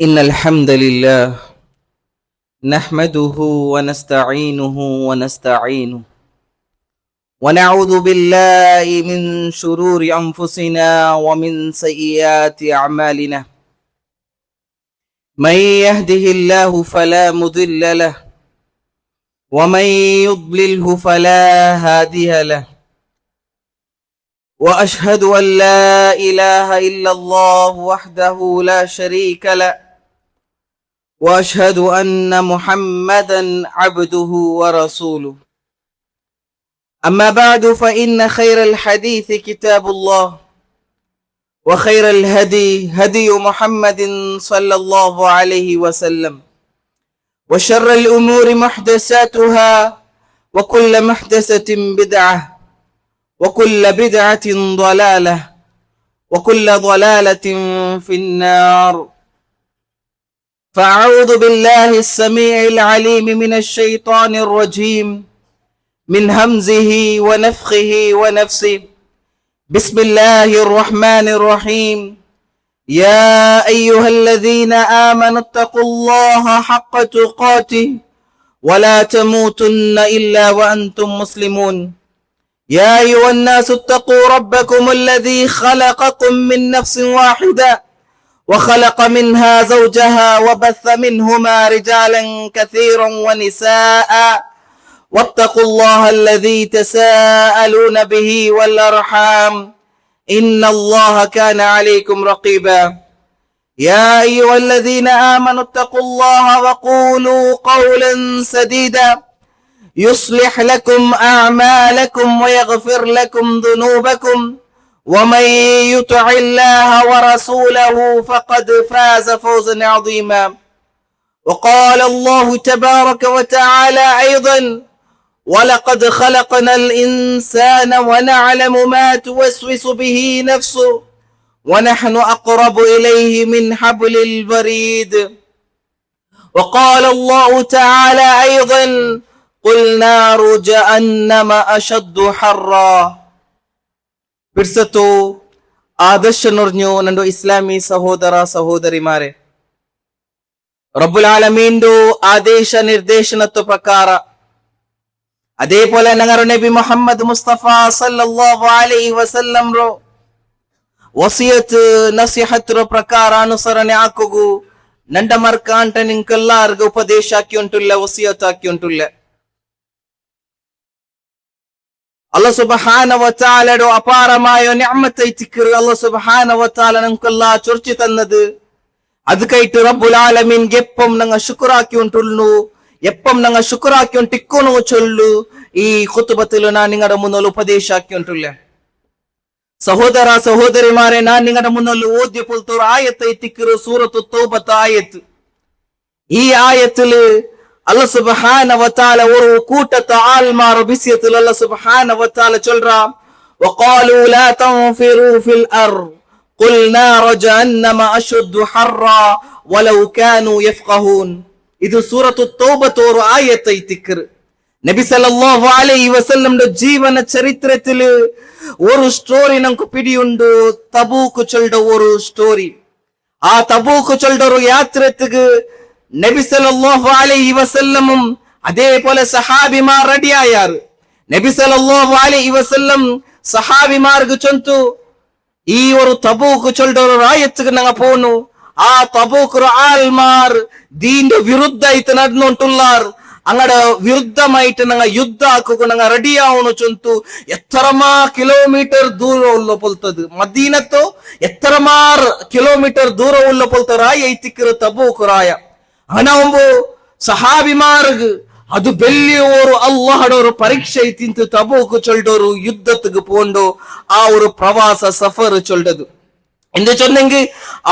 إن الحمد لله نحمده ونستعينه ونعوذ بالله من شرور أنفسنا ومن سيئات أعمالنا. من يهده الله فلا مضل له ومن يضلله فلا هادي له، وأشهد أن لا إله إلا الله وحده لا شريك له، وأشهد أن محمدا عبده ورسوله. أما بعد، فإن خير الحديث كتاب الله، وخير الهدي هدي محمد صلى الله عليه وسلم، وشر الأمور محدثاتها، وكل محدثة بدعة، وكل بدعة ضلالة، وكل ضلالة في النار. فأعوذ بالله السميع العليم من الشيطان الرجيم، من همزه ونفخه ونفسه. بسم الله الرحمن الرحيم. يا أيها الذين آمنوا اتقوا الله حق تقاته ولا تموتن إلا وأنتم مسلمون. يا أيها الناس اتقوا ربكم الذي خلقكم من نفس واحدة وخلق منها زوجها وبث منهما رجالا كثيرا ونساء، واتقوا الله الذي تساءلون به والأرحام إن الله كان عليكم رقيبا. يا أيها الذين آمنوا اتقوا الله وقولوا قولا سديدا يصلح لكم أعمالكم ويغفر لكم ذنوبكم، ومن يطع الله ورسوله فقد فاز فوزا عظيما. وقال الله تبارك وتعالى أيضا: ولقد خلقنا الإنسان ونعلم ما توسوس به نفسه ونحن أقرب إليه من حبل الوريد. وقال الله تعالى أيضا: قل نار جهنم أشد حرا. ಬಿರ್ಸತ್ತು ಆದರ್ಶ ನುರ್ഞ്ഞു ನಂದು ಇಸ್ಲಾಮಿ ಸಹೋದರ ಸಹೋದರಿಮಾರೆ, ರಬ್ಬುಲ್ ಆಲಮೀನ್ದು ಆದೇಶ ನಿರ್ದೇಶನದ ಪ್ರಕಾರ അതേപോലെ ഞങ്ങളുടെ നബി മുഹമ്മദ് മുസ്തഫ സല്ലല്ലാഹു അലൈഹി വസല്ലം ರೋ ವಸಿಯತ್ ನಸಿಹತ್ ಪ್ರಕಾರ ಅನುಸರಣೆ ಹಾಕುಗು ನಂಡ ಮರ್ಕಾಂಟ ನಿಂಕೆಲ್ಲಾರ್ಗ ಉಪದೇಶ ಹಾಕಿ ಉಂಟುಲ್ಲ, ವಸಿಯತ್ ಹಾಕಿ ಉಂಟುಲ್ಲ. അല്ലാഹു സുബ്ഹാനഹു വ തആലയുടെ അപാരമായ നിഅമത്ത് ഐതിക്കർ അല്ലാഹു സുബ്ഹാനഹു വ തആല നമുക്കെല്ലാം ചൊരിച്ചു തന്നത്. അത് കൈട്ട് റബ്ബുൽ ആലമീൻ എപ്പം ഞങ്ങൾ ശുക്റാക്കി ഉണ്ടുള്ളു, എപ്പം ഞങ്ങൾ ശുക്റാക്കി ഉണ്ടിക്കോണു ചൊല്ലു. ഈ ഖുതുബത്തിൽ ഞാൻ നിങ്ങളുടെ മുന്നിൽ ഉപദേശ ആക്കി ഉണ്ടുള്ള സഹോദര സഹോദരിമാരെ, ഞാൻ നിങ്ങളുടെ മുന്നിൽ ഓദ്യപ്പോലത്തെ ഒരു ആയത്ത് ഐതിക്കർ സൂറത്തു തൗബത്ത് ആയത്ത്. ഈ ആയത്തില് അല്ലാഹു സുബ്ഹാനഹു വ തആല ഒരു കൂട്ടത്തെ ആൾമാർ വിഷയത്തിൽ അല്ലാഹു സുബ്ഹാനഹു വ തആല ചൊല്ലുറാ: വഖാലു ലാ തൻഫിറു ഫിൽ അർദ് ഖുൽ നാർ ജഹന്നമ അശദ്ദു ഹർറാ വലൗ കാനൂ യഫ്ഖഹൂൻ. ഇത് സൂറത്തു തൗബത്ത് ഒരു ആയത്ത് ഐതിക്കർ. നബി സല്ലല്ലാഹു അലൈഹി വസല്ലംന്റെ ജീവന ചരിത്രത്തില് ഒരു സ്റ്റോറി നമുക്ക് പിടിയുണ്ട്. തബൂക്ക് ചൊല്ലുന്ന ഒരു സ്റ്റോറി. ആ തബൂക്ക് ചൊല്ലുന്ന ഒരു യാത്രക്ക് നബി സല്ലല്ലാഹു അലൈഹി വസല്ലമും അതേപോലെ സഹാബിമാർ റെഡിയായാർ. നബി സല്ലല്ലാഹു അലൈഹി വസല്ലം സഹാബിമാർക്ക് ചൊന്തു, ഈ ഒരു തബൂക്ക് ചൊല്ലുന്ന ഒരു റായത്തുക്ക് ഞങ്ങൾ പോന്നു. ആ തബൂക്ക് ആൾമാർ ദീന്റെ വിരുദ്ധായിട്ട് നടന്നുകൊണ്ടുള്ളാർ. അങ്ങടെ വിരുദ്ധമായിട്ട് ഞങ്ങൾ യുദ്ധ ആക്കുക ഞങ്ങൾ റെഡിയാവണു ചൊന്തു. എത്രമാ കിലോമീറ്റർ ദൂരം ഉള്ള പോലത്തത് മദീനത്തോ എത്രമാർ കിലോമീറ്റർ ദൂരം ഉള്ള പോലത്തെ റായ ഐതിക്കർ തബൂക്ക് റായ. അങ്ങനാവുമ്പോ സഹാബിമാർക്ക് അത് വലിയ ഒരു അള്ളാഹുടെ ഒരു പരീക്ഷ തിന്ത് തബൂക്ക് ചൊല്ലൊരു യുദ്ധത്തിക്ക് പോണ്ടോ ആ ഒരു പ്രവാസ സഫർ ചൊല്ലത്. എന്ത് ചൊന്നെങ്കിൽ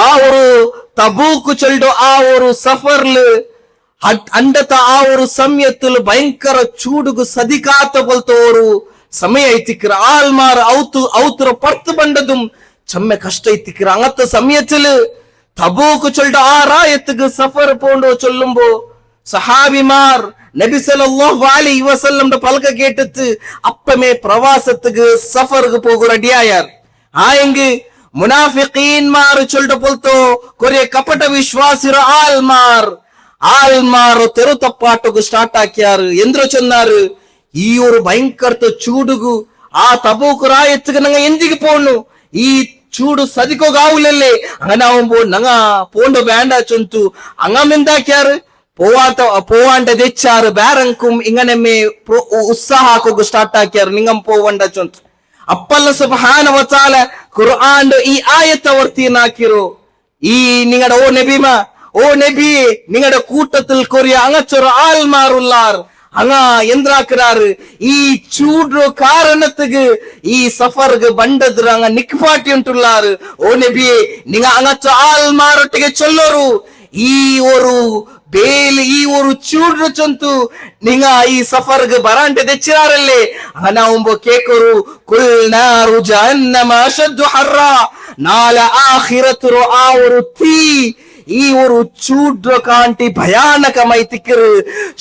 ആ ഒരു തബൂക്ക് ചൊല്ലോ ആ ഒരു സഫറില് അണ്ടത്തെ ആ ഒരു സമയത്തില് ഭയങ്കര ചൂടുക്ക് സദിക്കാത്ത പോലത്തെ ഒരു സമയ ഐത്തിക്കർ. ആൾമാർ ഔത്ര പുറത്ത് പണ്ടതും ചമ്മ കഷ്ട ഐത്തിക്കർ. അങ്ങനത്തെ സമയത്തില് തബൂക്ക് ചൊല്ലുന്ന ആ റായത്തുക്ക് സഫർ പോണ്ടോ ചൊല്ലുമ്പോ സഹാബിമാർ നബി സല്ലല്ലാഹു അലൈഹി വസല്ലംന്റെ പൽക കേട്ടിട്ട് അപ്പമേ പ്രവാസത്തുക്ക് സഫർക്ക് പോകു റെഡിയായാർ. ആയെങ്കിൽ മുനാഫിഖീൻമാർ ചൊല്ലിട്ട് പോലത്തോ കൊറേ കപട വിശ്വാസിರ ಆಲ್ಮಾರ್ ತೆರುತಪ್ಪಾಟುಗು ಸ್ಟಾರ್ಟ್ ಹಾಕ್ಯಾರು ಎಂದ್ರು ಚೊನ್ನಾರು ಈ ಒಂದು ಭಯಂಕರತ ಚೂಡುಗು ಆ ತಬೂಕು ರಾಯತ್ಗೆ ನಂಗ ಎಂದಿಗೆ ಪೋಣು ಈ ಚೂಡು ಸದಿಕೋಗಾವುಲಲ್ಲೇ ಅಂಗನಾವು ನಂಗ ಪೋಂಡು ಬ್ಯಾಂಡ ಚೊಂತು ಅಂಗ ಮೆಂದಾಕ್ಯಾರು പോവാണ്ട തെച്ചാറ് ബാരങ്കും ഇങ്ങനെ ഉത്സാഹാക്കൊക്കെ സ്റ്റാർട്ട് ആക്കിയാറ് നിങ്ങം പോവണ്ട ചൊന്ത് അപ്പല്ല സുബ്ഹാനഹു വ തആല ഖുർആന്റെ ഈ ആയത്ത് വർത്തിനാക്കിരോ ഈ നിങ്ങളുടെ ഓ നബിയെ നിങ്ങളുടെ കൂട്ടത്തിൽ കൊറിയ അങ്ങച്ചൊരു ആൽമാറുള്ളാർ അങ്ങ എന്താക്കുறாரு ഈ ചൂട് കാരണത്തിക്ക് ഈ സഫർക്ക് ബണ്ടದ್ರ അങ്ങ നിക്പാട്ടി ഉണ്ടുള്ളാറ് ഓ നബിയെ നിങ്ങ അങ്ങച്ച ആൽമാരൊട്ടിಗೆ ചൊല്ലರು ಈ ഒരു ಬೇಲಿ ಈ ಒಂದು ಚೂಡ್ರ ಚೊಂತು ನಿಂಗ ಈ ಸಫರ್ಗೆ ಬರಾಂಟೆ ತೆಚ್ಚಿರಾರಲ್ಲೇ ನಾವು ಕೇಕರು ಕುಲ್ ನಾರು ಜಹನ್ನಮ ಅಶದ್ದು ಹರ್ರ ನಾಲ ಆಖಿರತರು ಆ ಒಂದು തീ ഈ ഒരു ചൂട് കാണ്ടി ഭയാനകമായി തിക്കറ്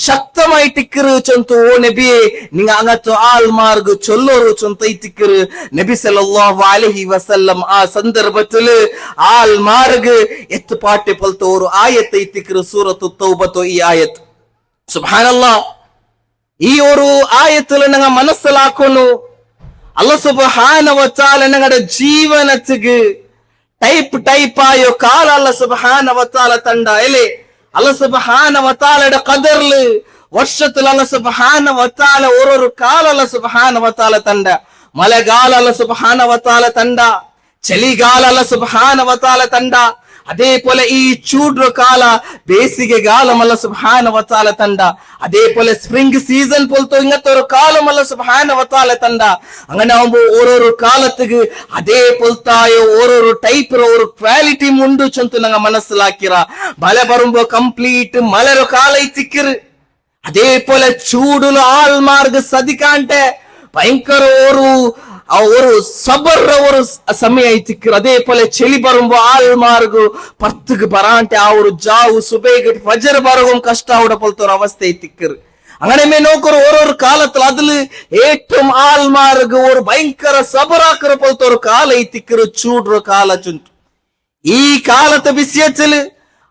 ശക്തമായി തിക്കറ് ചൊന്തു ഓ നബിയെ നിങ്ങ അങ്ങനത്തെ ആൾമാർക്ക് ചൊല്ലൊരു ചൊന്തൈ തിക്കറ് നബി സല്ലല്ലാഹു അലൈഹി വസല്ലം ആ സന്ദർഭത്തില് ആൾമാർക്ക് എത്തുപാട്ടി പോലത്തെ ഒരു ആയത്ത് തിക്കറ് സൂറത്തു തൗബത്ത് ഈ ആയത്ത് സുബ്ഹാനല്ലാഹ് ഈ ഒരു ആയത്തില് ഞങ്ങൾ മനസ്സിലാക്കുന്നു അല്ലാഹു സുബ്ഹാനഹു വ തആല ഞങ്ങളുടെ ജീവനത്തിക്ക് ടൈപ്പ് ആയോ കാല അല്ലാഹു സുബ്ഹാനഹു വ തആല തണ്ട അല്ലേ അല്ലാഹു സുബ്ഹാനഹു വ തആലയുടെ ഖദറില് വർഷത്തിൽ അല്ലാഹു സുബ്ഹാനഹു വ തആല ഒരു കാല അല്ലാഹു സുബ്ഹാനഹു വ തആല തണ്ട മഴകാല അല്ലാഹു സുബ്ഹാനഹു വ തആല തണ്ട ചളികാല അല്ലാഹു സുബ്ഹാനഹു വ തആല തണ്ട അതേപോലെ ഈ ചൂട് കാല ಬೇಸಿಗೆ കാലം അല്ലാഹു സുബ്ഹാനഹു വ തആല തണ്ട അതേപോലെ സ്പ്രിംഗ് സീസൺ പോലത്തെ ഇങ്ങനത്തെ ഒരു കാലം അല്ലാഹു സുബ്ഹാനഹു വ തആല തണ്ട അങ്ങനെ ആവുമ്പോ ഓരോരോ കാലത്തിക്ക് അതേപോലത്തായ ഓരോരോ ടൈപ്പ് ഒരു ക്വാളിറ്റി ഉണ്ട് ചൊಂತು ನಂಗ മനസ്സിലാക്കിರ മഴ വരുമ്പോ ಕಂಪ್ಲೀಟ್ മലര കാല ഇത്തിക്കറ് അതേപോലെ ചൂടുല ആൾമാർക്ക് സദിക്കാണ്ടെ ഭയങ്കര ഒരു സബർ ഒരു സമയ തിക്കറ് അതേപോലെ ചെളി പറയുമ്പോ ആൾമാർക്ക് പത്തുക്ക് പറാണ്ടെ ആ ഒരു ജാവു സുബൈക്ക് ഫജർ പറവും കഷ്ട അവിടെ പോലത്തെ ഒരു അവസ്ഥ തിക്കറ് അങ്ങനെ നോക്കറ് ഓരോരു കാലത്തിൽ അതില് ഏറ്റവും ആൾമാർക്ക് ഒരു ഭയങ്കര സബറാക്കറ പോലത്തെ ഒരു കാല തിക്കറ് ചൂട് കാല ചുന്തു ഈ കാലത്തെ വിഷയത്തില്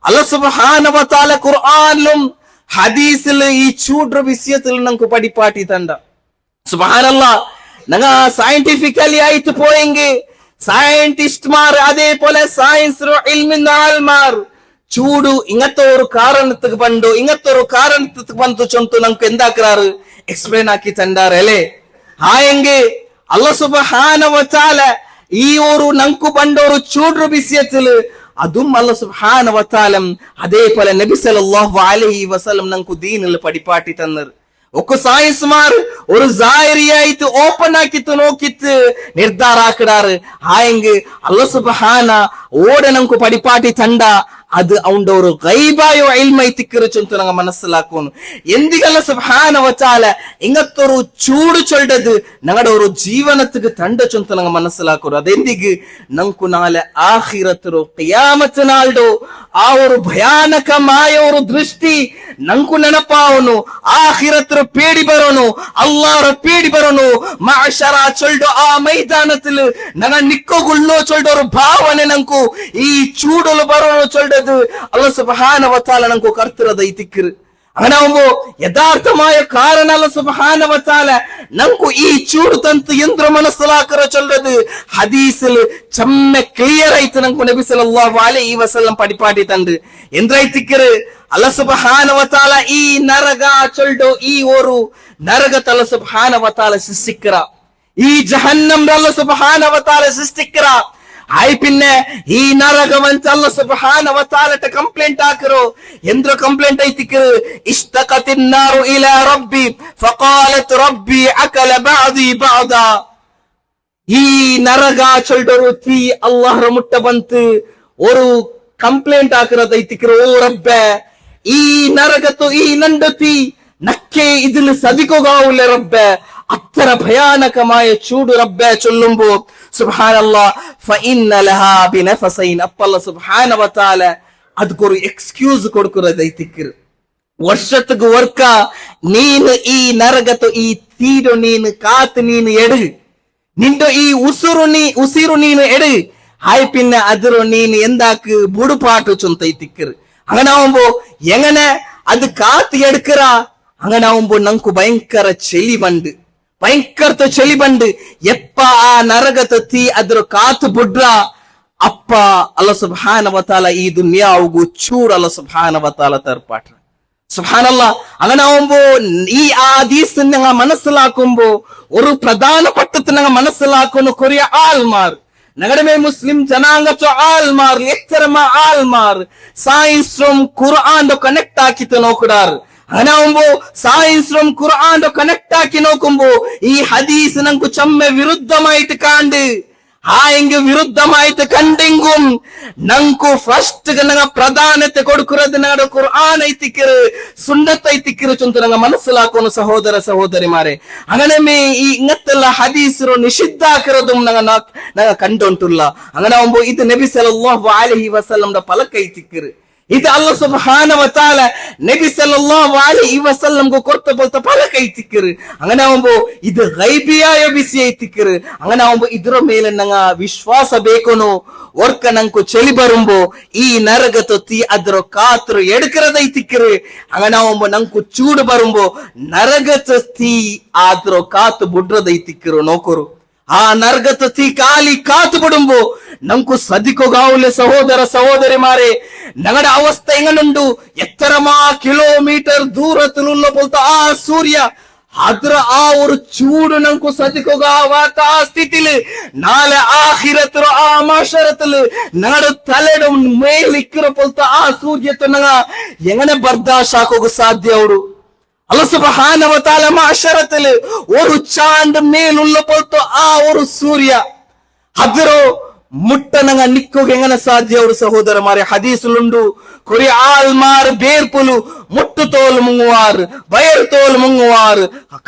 അല്ലാഹു സുബ്ഹാനഹു വ തആല ഖുർആനിലും ഹദീസില് ഈ ചൂട് വിഷയത്തിൽ നമുക്ക് പഠിപ്പാട്ടി തണ്ട സുബ്ഹാനല്ലാഹ് ഞങ്ങ സയന്റിഫിക്കലി ആയിട്ട് പോയെങ്കിൽ സയന്റിസ്റ്റ്മാർ അതേപോലെ സയൻസ് ഇൽമിന്റെ ആൾമാർ ചൂട് ഇങ്ങനത്തെ ഒരു കാരണത്തിക്ക് പണ്ടു ഇങ്ങനത്തെ ഒരു കാരണത്തിക്ക് ಬಂತು ചൊಂತು നമുക്ക് എന്താക്കാറ് എക്സ്പ്ലെയിൻ ആക്കി തണ്ടാറ് അല്ലേ ആയെങ്കിൽ അല്ലാഹു സുബ്ഹാനഹു വ തആല ഈ ഒരു നമുക്ക് പണ്ട ഒരു ചൂട് വിഷയത്തില് അതും അല്ലാഹു സുബ്ഹാനഹു വ തആല അതേപോലെ നബി സല്ലല്ലാഹു അലൈഹി വസല്ലം നമുക്ക് ദീനിൽ പഠിപ്പാട്ടി തന്നത് ഒക്കെ സയൻസ്മാർ ഒരു സായരിയായിട്ട് ഓപ്പൺ ആക്കിത്ത് നോക്കിത്ത് നിർധാര ആക്കിടാറ് ആയെങ്കിൽ അല്ലാഹു സുബ്ഹാന ഓടെ നമുക്ക് പഠിപ്പാട്ടി തണ്ട അത് അവന്റെ ഒരു ഗൈബായോ ഇൽമൈ തിക്കറ് ചൊಂತು ನಂಗ മനസ്സിലാക്കുന്നു എന്തികല്ല സുബ്ഹാനഹു വ തആല ഇങ്ങനത്തെ ഒരു ചൂട് ചൊല്ലത് ഞങ്ങളുടെ ഒരു ജീവനത്തിക്ക് തണ്ട ചൊಂತು ನಂಗ മനസ്സിലാക്കുന്നു അതെന്തിക്ക് നമുക്ക് നാളെ ആഖിറത്തിലോ ഖിയാമത്ത് നാൾഡോ ആ ഒരു ഭയാനകമായ ഒരു ദൃഷ്ടി നമുക്ക് ನೆನಪಾವನು ആഖിറത്തിലെ പേടി ಬರೋನು അല്ലാഹുರ പേടി ಬರೋನು മഅശറ ചൊല്ലೋ ആ മൈದಾನത്തിൽ ഞങ്ങൾ നിക്കോಗುಳ್ಳೋ ചൊല്ലೋ ഒരു ഭാവನೆ നമുക്ക് ഈ ചൂടുಲು ಬರೋನು ചൊല്ലത് അല്ലാഹു സുബ്ഹാനഹു വ തആല നമുക്ക് കർത്തരത ഇത്തിക്കറ് അങ്ങനെ ആവുമ്പോ യഥാർത്ഥമായ കാരണം അല്ലാഹു സുബ്ഹാനഹു വ തആല നമുക്ക് ഈ ചൂട് തന്ത് യന്ത്ര മനസ്സിലാക്കറ ചൊല്ലത് ഹദീസിൽ ചമ്മ ക്ലിയർ ആയിട്ട് നമുക്ക് നബി സല്ലല്ലാഹു അലൈഹി വസല്ലം പഠിപ്പാട്ടി തണ്ട് എന്തായിത്തിക്കറ് അല്ലാഹു സുബ്ഹാനഹു വ തആല ഈ നരക ചൊല്ലോ ഈ ഒരു നരകത്തെ അല്ലാഹു സുബ്ഹാനഹു വ തആല സൃഷ്ടിക്കറ ഈ ജഹന്നം അല്ലാഹു സുബ്ഹാനഹു വ തആല സൃഷ്ടിക്കറ ആയി പിന്നെ ഈ നരകവന്ത അല്ലാഹു സുബ്ഹാനഹു വ തആലට ಕಂಪ್ಲೇಂಟ್ ಹಾಕರು ಎಂದ್ರ ಕಂಪ್ಲೇಂಟ್ ಐತಿಕರು ಇಷ್ಟಕತಿನ್ ನಾರು ಇಲಾ ರಬ್ಬಿ ಫಕಾಲತ್ ರಬ್ಬಿ ಅಕಲ ಬಅದಿ ಬಅದಾ ಈ ನರಗ ಚೊಲ್ಡರು ತಿ ಅಲ್ಲಾಹರ ಮುಟ್ಟ ಬಂತು ഒരു ಕಂಪ್ಲೇಂಟ್ ಹಾಕರದ ಐತಿಕರು ಓ ರಬ್ಬೆ ಈ ನರಗತು ಈ ನಂಡತಿ നക്കെ ഇതിൽ സദിക്കുകയില്ല റബ്ബേ അത്ര ഭയാനകമായ ചൂട് റബ്ബേ ചൊല്ലുമ്പോ സുബ്ഹാനല്ലാഹ് ഫഇന്ന ലഹാ ബിനഫസൈൻ അല്ലാഹു സുബ്ഹാനഹു വ തആല ಅದಕ್కొരു എക്സ്ക്യൂസ് കൊടുക്കുന്നതൈതിക്കറ് വർഷத்துக்கு വർക്ക നീನು ಈ ನರಗತು ಈ ತೀರು ನೀನು ಕಾತು ನೀನು ಎಡು ನಿಂದು ಈ ಉಸಿರು ನೀನು ಎಡು ഹായ് പിന്നെ അതിരോ നീന് എന്താക്ക് ബുടുപാട്ട് ചൊന്തൈ തിക്കറ് അങ്ങനെ ആവുമ്പോ എങ്ങനെ അത് കാത്തി എടുക്കറാ അങ്ങനെ ആവുമ്പോ നമുക്ക് ഭയങ്കര ചെലി ಬಂಡ್ ಎಪ್ಪ ಆ ನರಗತ ತೀ ಅದ್ರ ಕಾತು ಬುಡ್ರ ಅಪ್ಪ ಅಲ್ಲಾಹ್ ಸುಬ್ಹಾನಹು ವ ತಆಲ ಈ ದುನಿಯಾವುಗು ಚೂಡ್ ಅಲ್ಲಾಹ್ ಸುಬ್ಹಾನಹು ವ ತആല ತರ್ಪಾಟ್ರ സുബ്ഹാനല്ലാഹ് അങ്ങനെ ആവുമ്പോ ഈ ഹദീസ് നിങ്ങൾ മനസ്സിലാക്കുമ്പോ ഒരു പ്രധാനപ്പെട്ടത് നിങ്ങൾ മനസ്സിലാക്കുന്ന കുറെ ആൾമാർ ഞങ്ങളുടെ മുസ്ലിം ജനാംഗ ആൾമാർ എത്രമ ആൾമാർ സയൻസും ഖുർആനും കണക്ട് ആക്കിട്ട് നോക്കിടാറ് അങ്ങനെ ആവുമ്പോ സയൻസും ഖുർആനും കണക്ട് ആക്കി നോക്കുമ്പോ ഈ ഹദീസ് നമുക്ക് ചമ്മ വിരുദ്ധമായിട്ട് കാണ്ട് എങ്കിൽ വിരുദ്ധമായിട്ട് കണ്ടെങ്കും നമുക്ക് ഫസ്റ്റ് പ്രാധാന്യത്തെ കൊടുക്കുന്നത് ഞങ്ങളുടെ ഖുർആൻ ഐത്തിക്കറ് സുന്നത്ത് ഐത്തിക്കറ് ചൊന്ത് ഞങ്ങൾ മനസ്സിലാക്കുന്നു സഹോദര സഹോദരിമാരെ അങ്ങനെ ഈ ഇങ്ങനത്തെಲ್ಲ ഹദീസിರೋ നിഷിദ്ധാക്കിറതും ഞങ്ങൾ കണ്ടോണ്ടുള്ള അങ്ങനെ ആവുമ്പോ ഇത് നബി സല്ലല്ലാഹു അലൈഹി വസല്ലംന്റെ പലക്കൈത്തിക്കറ് ഇത് അല്ലാഹ് സുബ്ഹാനഹു വ തആല നബി സല്ലല്ലാഹു അലൈഹി വസല്ലംക്ക് കൊടുത്ത പല കൈത്തിക്കറ് അങ്ങനെ ആവുമ്പോ ഇത് ഗൈബിയായ വിഷയത്തിക്കറ് അങ്ങനെ ആവുമ്പോ ಇದರ ಮೇಲೆ ನಂಗ ವಿಶ್ವಾಸ ಬೇಕುನು ಒರ್ಕ ನಂಕು ಚಳಿ ಬರುಂಬೋ ಈ ನರಗತ ತೀ ಅದ್ರ ಕಾತ್ರ ಎಡಕರದೈತಿಕ್ಕರು അങ്ങനെ ആവുമ്പോ ನಂಕು ಚೂಡು ಬರುಂಬೋ ನರಗತ ತೀ ಆದ್ರ ಕಾತು ಬುಡ್ರದೈತಿಕ್ಕರು ನೋಕರು ಆ ನರಗತ ತೀ ಕಾಲಿ ಕಾತು ಬಿಡುಂಬೋ നമുക്ക് സദിക്കുകയാവില്ല സഹോദര സഹോദരിമാരെ ഞങ്ങളുടെ അവസ്ഥ എങ്ങനുണ്ട് എത്രമാ കിലോമീറ്റർ ദൂരത്തിലുള്ള പോലത്തെ ആ സൂര്യ അದ್ರ ആ ഒരു ചൂട് നമുക്ക് സദിക്കുകയാവാത്ത ആ സ്ഥിതിയില് നാളെ ആഖിറത്തിലോ ആ മഹ്ശറത്തില് ഞങ്ങളുടെ തലയുടെ മേലിക്കിറ പോലത്തെ ആ സൂര്യത്തെ ഞങ്ങ എങ്ങനെ ബർദാശാക്കുക സാധ്യ ಅವರು അല്ലാഹു സുബ്ഹാനഹു വ തആല മഹ്ശറത്തില് ഒരു ചാണ്ട് മേലുള്ള പോലത്തെ ആ ഒരു സൂര്യ അതിರೋ മുട്ടനങ്ങ നിക്കുക എങ്ങനെ സാധ്യ ഒരു സഹോദരന്മാരെ ഹദീസിലുണ്ട് കുറെ ആൾമാർ ബേർപ്പുലു മുട്ടുതോൽ മുങ്ങുവാർ വയർതോൽ മുങ്ങുവാർ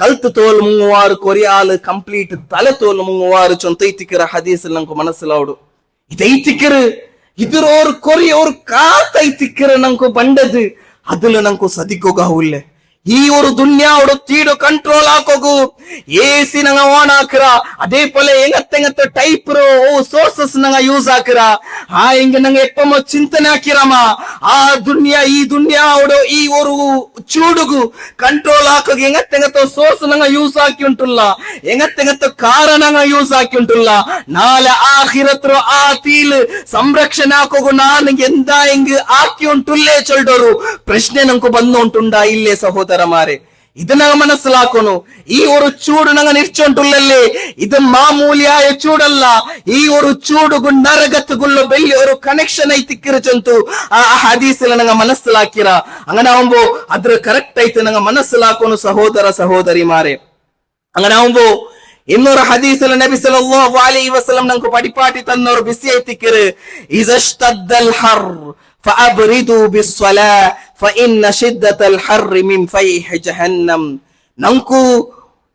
കൽത്ത് തോൽ മുങ്ങുവാർ കുറെ ആള് കംപ്ലീറ്റ് തലത്തോൽ മുങ്ങുവാർ ചൊന്തൈത്തിക്കറ ഹദീസിൽ നമുക്ക് മനസ്സിലാവുಡು ഇതൈത്തിക്കറ് ഇതിരോർ കൊറിയ ഒരു കാത്തൈത്തിക്കറ നമുക്ക് പണ്ടത് അതില് നമുക്ക് സദിക്കുകയില്ലേ ഈ ഒരു ദുനിയാവോട് തീട് കൺട്രോൾ ആക്കോകു എസി ನಂಗ ಆನ್ ಹಾಕರ ಅದೇ ಪೋಲೆ ಎಂಗತ್ತೆ ಟೈಪ್ ಸೋರ್ಸಸ್ ನಂಗ ಯೂಸ್ ಹಾಕರ ಹಿಂಗ ನಂಗೆ ಎಪ್ಪಮ ಚಿಂತನೆ ಹಾಕಿರಮ್ಮ ಆ ದುನಿಯಾ ಈ ದುನಿಯಾವೋಡು ಈ ഒരു ಚೂಡುಗು ಕಂಟ್ರೋಲ್ ಹಾಕೋಕೆ ಎಂಗತ್ತೆ ಸೋರ್ಸ್ ನಂಗ ಯೂಸ್ ಹಾಕಿ ಉಂಟುಲ್ಲ ಎಂಗತ್ತೆ ಕಾರಣ ನಂಗ ಯೂಸ್ ಹಾಕಿ ಉಂಟುಲ್ಲ ನಾಳೆ ಆಖಿರತ್ರು ಆ ತೀಲ್ ಸಂರಕ್ಷಣೆ ಹಾಕೋಗು ನಾನು ಎಂದ ಹಿಂಗ ಹಾಕಿ ಉಂಟುಲ್ಲೇ ಚೊಲ್ಡೋರು ಪ್ರಶ್ನೆ ನಂಗೆ ಬಂದು ಉಂಟುಂಡ ಇಲ್ಲೇ ಸಹೋದರ ഇത് ഞങ്ങൾ മനസ്സിലാക്കുന്നു ഈ ഒരു ചൂട് ഞങ്ങൾ നിശ്ചയിട്ടുള്ളല്ലേ ഇത് മാമൂലിയായ ചൂടല്ല ഈ ഒരു ചൂടുgu നരകത്തുള്ള വലിയ ഒരു കണക്ഷൻ ಐತಿಕ್ಕಿರಚಂತು ಆ ಹದೀಸಿನ ഞങ്ങൾ മനസ്സിലാക്കിರ അങ്ങനെ ആവുമ്പോ അದ್ರ കറക്റ്റ് ആയിട്ട് ഞങ്ങൾ മനസ്സിലാക്കുന്നു സഹോദര സഹോദരിമാരെ അങ്ങനെ ആവുമ്പോ ಇನ್ನೊಂದು ಹದೀಸಿൽ നബി സല്ലല്ലാഹു അലൈഹി വസല്ലം ഞങ്ങൾക്ക് പഠിപ്പാട്ടി തന്ന ഒരു വിഷയത്തിക്കറ് ഇസഷ്തദ്ദൽ ഹർ ഫഅബ്രിദു ബിസ്സലാ فإن شدة الحر من فيح جهنم ನಂಕು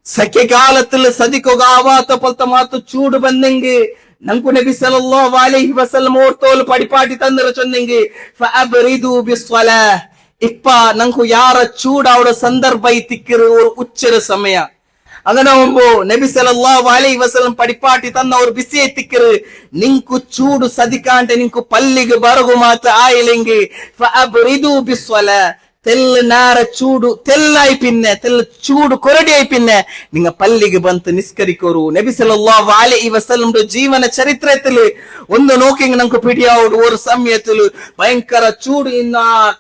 ಸೆಕೆಗಾಲത്തിൽ ಸದಿಕೋಗಾವಾತ ಪಲ್ತ ಮಾತು ಚೂಡು ಬಂದಂಗೆ ನಂಕು ನಬಿ ಸಲ್ಲಲ್ಲಾಹು ಅಲೈಹಿ ವಸಲ್ಲಂ ಓರ್ತೋಲು ಪಡಿಪಾಟಿ ತಂದರ ಚೊಂದಂಗೆ ಫಅಬ್ರಿದು ಬಿಸ್ಸಲಾ ಇಪ್ಪ ನಂಕು ಯಾರ ಚೂಡಾವಡ ಸಂದರ್ಭ ಐತಿಕ್ಕಿರು ഒരു ഉച്ചര സമയ അങ്ങനെ ആവുമ്പോ നബി സല്ലല്ലാഹു അലൈഹി വസല്ലം പടിപ്പാട്ടി തന്ന ഒരു ബിസി എത്തിക്കറ് നിങ്ങക്ക് ചൂട് സദിക്കാണ്ട് നിങ്ങക്ക് പല്ലിക്ക് ബറഗു മാത്ര ആയില്ലെങ്കിൽ ഫഅബ്രിദു ബിസ്സലാ തെല്ല് നാര ചൂട് തെല്ലായി പിന്നെ തെല്ല് ചൂട് കൊരടിയായി പിന്നെ നിങ്ങ പല്ലിക്ക് ಬಂತು നിസ്കരിക്കോರು നബി സല്ലല്ലാഹു അലൈഹി വസല്ലംന്റെ ജീവന ചരിത്രത്തില് ഒന്ന് നോക്കിയെങ്കിൽ നമുക്ക് പിടിയാവുడు ഒരു സമയത്തില് ഭയങ്കര ചൂട് ഇന്ന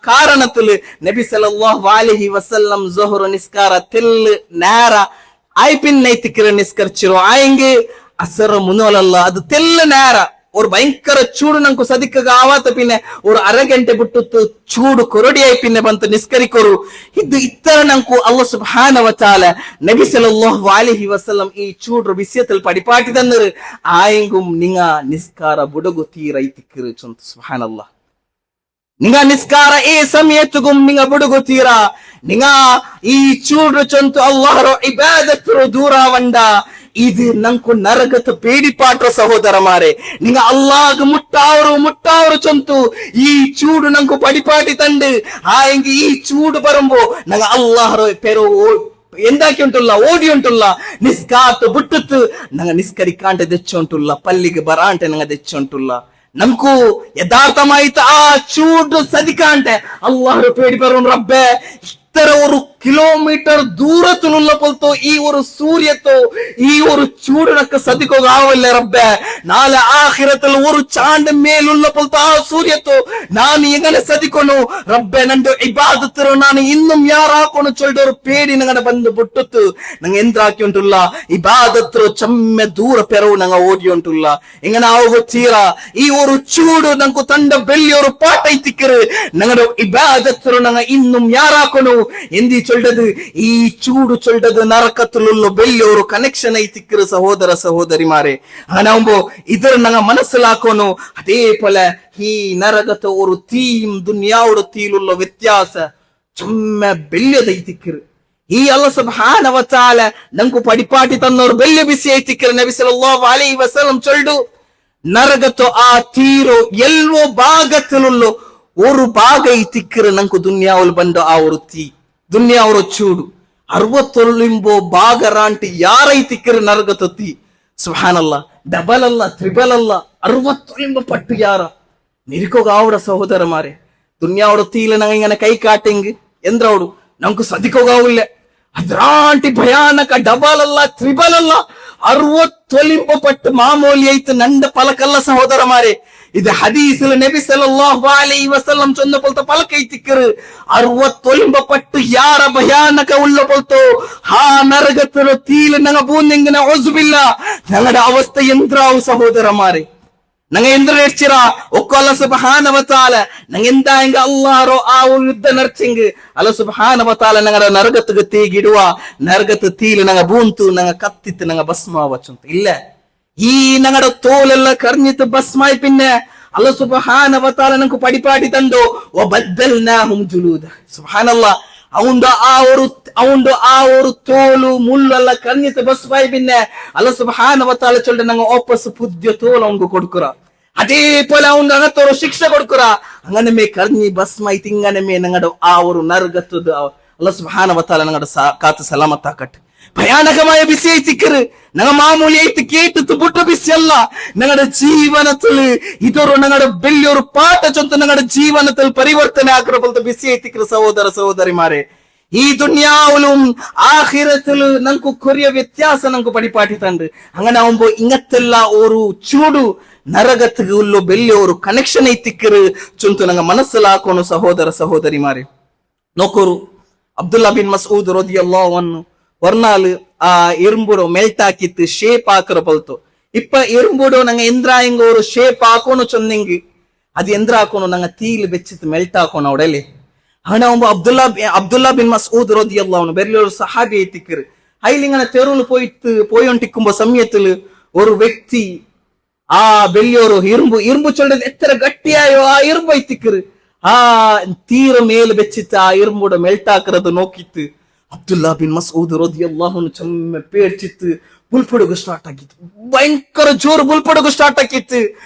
കാരണത്തില് നബി സല്ലല്ലാഹു അലൈഹി വസല്ലം zuhur നിസ്കാര തെല്ല് നാര ಐಪಿನ್ನೈತಿಕ್ಕಿರ ನಿಸ್ಕರ್ಚಿರೋ ಆಯಂಗೆ ಅಸರ ಮುನೋಲಲ್ಲ ಅದು ತೆಲ್ಲ ನೇರ ஒரு பயங்கர ಚೂಡು ನಂಕು ಸದಿಕ್ಕಾಗ ಆವಾತ ಪಿನ್ನೆ ஒரு ಅರೆ ಗಂಟೆ ಬಿಟ್ಟು ಚೂಡು ಕೊರಡಿ ಆಯ್ ಪಿನ್ನೆ ಬಂತು ನಿಸ್ಕರಿಕೋರು ಇದು ಇತ್ತರ ನಂಕು ಅಲ್ಲಾಹ್ ಸುಬ್ಹಾನಹು ವ ತಆಲ ನಬಿ ಸಲ್ಲಲ್ಲಾಹು ಅಲೈಹಿ ವಸಲ್ಲಂ ಈ ಚೂಡ್ರ ವಿಷಯದಲ್ಲಿ ಪಡಿಪಾಟಿ ತಂದರು ಆಯಂಗುಂ ನಿಂಗ ನಿಸ್ಕಾರ ಬುಡಗು ತೀರೈತಿಕ್ಕಿರು ಚಂತ ಸುಬ್ಹಾನಲ್ಲಾಹ್ ನಿಂಗ ನಿಸ್ಕಾರ ಈ ಸಮಯತ್ತುಗುಂ ನಿಂಗ ಬುಡುಗುತ್ತೀರ ನಿಂಗ ಈ ಚೂಡ್ರು ಚಂತು ಅಲ್ಲಾಹರ ಇಬಾದತ್ರು ದೂರ ವಂಡ ಇದು ನಂಕು ನರಗತ ಪೇಡಿಪಾಟ್ರ ಸಹೋದರ ಮಾರೆ ನಿಂಗ ಅಲ್ಲಾಗ್ ಮುಟ್ಟಾವರು ಚಂತು ಈ ಚೂಡು ನಂಕು ಪಡಿಪಾಟಿ ತಂಡು ಎಂಗಿ ಈ ಚೂಡು ಬರುಂಬೋ ನಂಗ ಅಲ್ಲಾಹರ ಪೆರೋ ಎಂದಾಕಿ ಉಂಟುಲ್ಲ ಓಡಿ ಉಂಟುಲ್ಲ ನಿಸ್ಕಾತ್ ಬುಟ್ಟುತ್ತು ನಂಗೆ ನಿಸ್ಕರಿಕಾಂಟೆ ದೆಚ್ಚ ಉಂಟುಲ್ಲ ಪಲ್ಲಿಗೆ ಬರಾಂಟೆ ನಂಗೆ ದೆಚ್ಚ ಉಂಟುಲ್ಲ ನಮ್ಗೂ ಯಥಾರ್ಥಮಾಯ್ತು ಆ ಚೂಡು ಸದಿಕಾಂಟೆ ಅಲ್ಲಾಹ್ ಪೇಡಿ ಬರೋನ್ ರಬ್ಬೆ ಇತರ ஒரு ಕಿಲೋಮೀಟರ್ ದೂರತುಲ್ಲ ಪೊಲ್ತು ಈ ஒரு ಸೂರ್ಯತ್ತು ಈ ஒரு ಚೂಡನಕ್ಕೆ ಸದಿಕೋಗ ಆವಲ್ಲ ರಬ್ಬೆ ನಾಳೆ ಆಖಿರತಲ್ಲಿ ஒரு ಚಾಂಡ ಮೇಲುಲ್ಲ ಪೊಲ್ತು ಆ ಸೂರ್ಯತ್ತು ನಾನು ಎಗನೆ ಸದಿಕೊನು ರಬ್ಬೆ ನಂದು ಇಬಾದತ್ತು ನಾನು ಇನ್ನುം ಯಾರಾಕೊಂಡು ಚೊಲ್ಡೋರು ಪೇಡಿ ನಂಗನ ಬಂದು ಬಿಟ್ಟುತ್ತು ನಂಗೆ ಎಂದ್ರ ಹಾಕಿ ಉಂಟುಲ್ಲ ಇಬಾದತ್ತು ಚಮ್ಮೆ ದೂರ ಪೆರವು ನಂಗ ಓಡಿ ಉಂಟುಲ್ಲ ಎಂಗನ ಅವು ತೀರ ಈ ஒரு ಚೂಡು ನಂಕು ತಂಡ ಬೆಳ್ಳಿಯವರು ಪಾಠ ಐತಿಕ್ಕರು ನಂಗಡ ಇಬಾದತ್ತು ನಂಗ ಇನ್ನುം ಯಾರಾಕೊಂಡು ಎಂದಿ ಚೊಲ್ಡದು ಈ ಚೂಡು ಚೊಲ್ಡದು ನರಕತ್ತುಲು ಬೆಳ್ಳಿಯವರು ಕನೆಕ್ಷನ್ ಐತಿಕ್ಕರು ಸಹೋದರ ಸಹೋದರಿ ಮಾರೆ ನಾವು ಇದರ ನಂಗ ಮನಸ್ಸಲಾಕೋನು ಅದೇ ಪೊಲ ಈ ನರಗತ ஒரு தீயும் ದುನಿಯಾವುಡ ತೀಲುಲ್ಲ ವ್ಯತ್ಯಾಸ ಚೊಮ್ಮೆ ಬೆಳ್ಳಿಯದ ಐತಿಕ್ಕರು ಈ ಅಲ್ಲಾಹ್ ಸುಬ್ಹಾನಹು ವ ತಆಲ ನಂಕು ಪಡಿಪಾಟಿ ತನ್ನೋರು ಬೆಳ್ಳಿ ಬಿಸಿ ಐತಿಕ್ಕರು ನಬಿ ಸಲ್ಲಲ್ಲಾಹು ಅಲೈಹಿ ವಸಲ್ಲಂ ಚೊಲ್ಡು ನರಗತ ಆ ತೀರೋ ಎಲ್ವೋ ಭಾಗತ್ತುಲು ஒரு ಭಾಗ ಐತಿಕ್ಕರು ನಂಕು ದುನಿಯಾವುಲ್ ಬಂದ ಆ ஒரு ತೀ ದುನಿಯಾ ಅವರು ಚೂಡು 61 ಭಾಗರಾಂಟಿ ಯಾರೈತಿಕ್ಕರು ನರಗತತಿ ಸುಬ್ಹಾನಲ್ಲ ಡಬಲ್ ಅಲ್ಲ ತ್ರಿಬಲ್ ಅಲ್ಲ 61 ಪಟ್ಟು ಯಾರ ನಿರಿಕೋಗ ಆವಡ ಸಹೋದರ ಮಾರೆ ದುನಿಯಾವುಡ ತೀಲ ನಂಗೆ ಇಂಗನ ಕೈ ಕಾಟಿಂಗ್ ಎಂದ್ರವಡು ನಂಕು ಸದಿಕೋಗಾವುಲ್ಲೆ ಅದ್ರಾಂಟಿ ಭಯಾನಕ ಡಬಲ್ ಅಲ್ಲ ತ್ರಿಬಲ್ ಅಲ್ಲ 61 ಪಟ್ಟು ಮಾಮೂಲಿ ಐತು ನಂದ ಪಲಕಲ್ಲ ಸಹೋದರ ಮಾರೆ ಇದು ಹದೀಸಲ್ಲಿ ನಬಿ ಸಲ್ಲಲ್ಲಾಹು ಅಲೈಹಿ ವಸಲ್ಲಂ ಚೊಂದ ಪೊಲ್ತ ಪಲಕ ಐತಿಕ್ಕರು 61 ಪಟ್ಟು ಯಾರ ಭಯಾನಕ ಉಳ್ಳ ಪೊಲ್ತು ಹಾ ನರಗತ್ತಲು ತೀಲ ನಂಗ ಬೂಂದಿಂಗಿನ ಒಜುಬಿಲ್ಲ ನಂಗಡ ಅವಸ್ಥೆ ಎಂದ್ರಾವು ಸಹೋದರ ಮಾರೆ ನಂಗೆ ಎಂದ್ರ ನೆಡ್ಚಿರ ಒಕ್ಕ ಅಲ್ಲ ಸುಬ್ಹಾನಹು ವ ತಆಲ ನಂಗೆ ಎಂದ ಹಿಂಗ ಅಲ್ಲಾಹರೋ ಆ ಯುದ್ಧ ನರ್ಚಿಂಗ್ ಅಲ್ಲ ಸುಬ್ಹಾನಹು ವ ತಆಲ ನಂಗಡ ನರಗತ್ತಗ ತೀಗಿಡುವ ನರಗತ್ತ ತೀಲ ನಂಗ ಬೂಂತು ನಂಗ ಕತ್ತಿತ್ತು ನಂಗ ಭಸ್ಮ ವಚ್ಚುಂತ ಇಲ್ಲ ಈ ನಂಗಡ ತೋಲೆಲ್ಲ ಕರ್ಣಿತ ಭಸ್ಮಾಯ್ ಪಿನ್ನೆ ಅಲ್ಲ ಸುಬ್ಹಾನಹು ವ ತಆಲ ನಂಕು ಪಡಿಪಾಟಿ ತಂದು ವ ಬದ್ದಲ್ನಾಹುಂ ಜುಲೂದ ಸುಬ್ಹಾನಲ್ಲಾಹ್ ಅವುಂಡು ಆ ஒரு ತೋಲು ಮುಳ್ಳೆಲ್ಲ ಕರ್ಣಿತ ಭಸ್ಮಾಯ್ ಪಿನ್ನೆ ಅಲ್ಲ ಸುಬ್ಹಾನಹು ವ ತಆಲ ಚೊಲ್ಡ ನಂಗ ವಾಪಸ್ ಪುದ್ಯ ತೋಲು ಅವಂಗು ಕೊಡ್ಕುರ ಅದೇ ಪೋಲ ಅವಂಗ ಅಗತ್ತೋರು ಶಿಕ್ಷೆ ಕೊಡ್ಕುರ ಹಂಗನೆ ಮೇ ಕರ್ಣಿ ಭಸ್ಮಾಯ್ ತಿಂಗನೆ ಮೇ ನಂಗಡ ಆ ஒரு ನರಗತ್ತದ ಅಲ್ಲ ಸುಬ್ಹಾನಹು ವ ತಆಲ ನಂಗಡ ಕಾತು ಸಲಾಮತ್ ಆಕಟ್ ಭಯಾನಕമായ ಬಿಸಿ ಐತಿಕ್ಕರು ನಂಗ ಮಾಮೂಲಿ ಐತಿ ಕೇಟು ಬುಟ್ಟು ಬಿಸಿ ಅಲ್ಲ ನಂಗಡ ಜೀವನದಲ್ಲಿ ಇದರು ನಂಗಡ ಬೆಳ್ಳಿಯವರು ಪಾಠ ಚೊಂತ ನಂಗಡ ಜೀವನದಲ್ಲಿ ಪರಿವರ್ತನೆ ಆಗಿರೋ ಬಲ್ತ ಬಿಸಿ ಐತಿಕ್ಕರು ಸಹೋದರ ಸಹೋದರಿ ಮಾರೆ ಈ ದುನಿಯಾವಲು ಆಖಿರತಲು ನಂಕು ಕೊರಿಯ ವ್ಯತ್ಯಾಸ ನಂಕು ಪಡಿಪಾಟಿ ತಂದು ಹಂಗ ನಾವು ಇಂಗತ್ತೆಲ್ಲ ಅವರು ಚೂಡು ನರಗತ್ತಿಗೆ ಉಲ್ಲು ಬೆಳ್ಳಿಯವರು ಕನೆಕ್ಷನ್ ಐತಿಕ್ಕರು ಚುಂತು ನಂಗ ಮನಸ್ಸಲ್ಲಿ ಸಹೋದರ ಸಹೋದರಿ ಮಾರೆ ನೋಕೋರು ಅಬ್ದುಲ್ಲಾ ಬಿನ್ ಮಸ್ಊದ್ ರದಿಯಲ್ಲಾಹು ಅನ್ಹು ವರ್ನಾಲು ಆ ಇರುಂಬುಡು ಮೆಲ್ಟ್ ಹಾಕಿತ್ತು ಶೇಪ್ ಹಾಕರ ಬಲ್ತು ಇಪ್ಪ ಇರುಂಬುಡು ನಂಗೆ ಎಂದ್ರ ಹಿಂಗ ಅವರು ಶೇಪ್ ಹಾಕೋನು ಚೊಂದಿಂಗ್ ಅದು ಎಂದ್ರ ಹಾಕೋನು ನಂಗೆ ತೀಲ್ ಬೆಚ್ಚಿತ್ತು ಮೆಲ್ಟ್ ಹಾಕೋನು ಅವಡಲಿ ಹಣ ಒಬ್ಬ ಅಬ್ದುಲ್ಲಾ ಬಿನ್ ಮಸ್ಊದ್ ರದಿಯಲ್ಲಾಹು ಅನ್ಹು ಬೆರ್ಲಿಯವರು ಸಹಾಬಿ ಐತಿಕ್ಕರು ಐಲಿಂಗನ ತೆರುಳು போயிட்டு ಸಮಯத்தில் ஒரு ವ್ಯಕ್ತಿ ಆ ಬೆಳ್ಳಿಯವರು இரும்பு ಚೊಲ್ಡದ ಎತ್ತರ ಗಟ್ಟಿಯಾಯೋ ಆ இரும்பು ಐತಿಕ್ಕರು ಆ ತೀರ ಮೇಲೆ ಬೆಚ್ಚಿತ್ತು ಆ இரும்பುಡ ಮೆಲ್ಟ್ ಹಾಕರದು ನೋಕಿತ್ತು ಅಬ್ದುಲ್ಲಾ ಬಿನ್ ಮಸ್ಊದ್ ರದಿಯಲ್ಲಾಹು ಅನ್ಹು ಚಮ್ಮೆ ಪೇಡ್ಚಿತ್ತು ಬುಲ್ಪಡಗು ಸ್ಟಾರ್ಟ್ ಆಗಿತ್ತು ಭಯಂಕರ ಜೋರು ಬುಲ್ಪಡಗು ಸ್ಟಾರ್ಟ್ ಆಗಿತ್ತು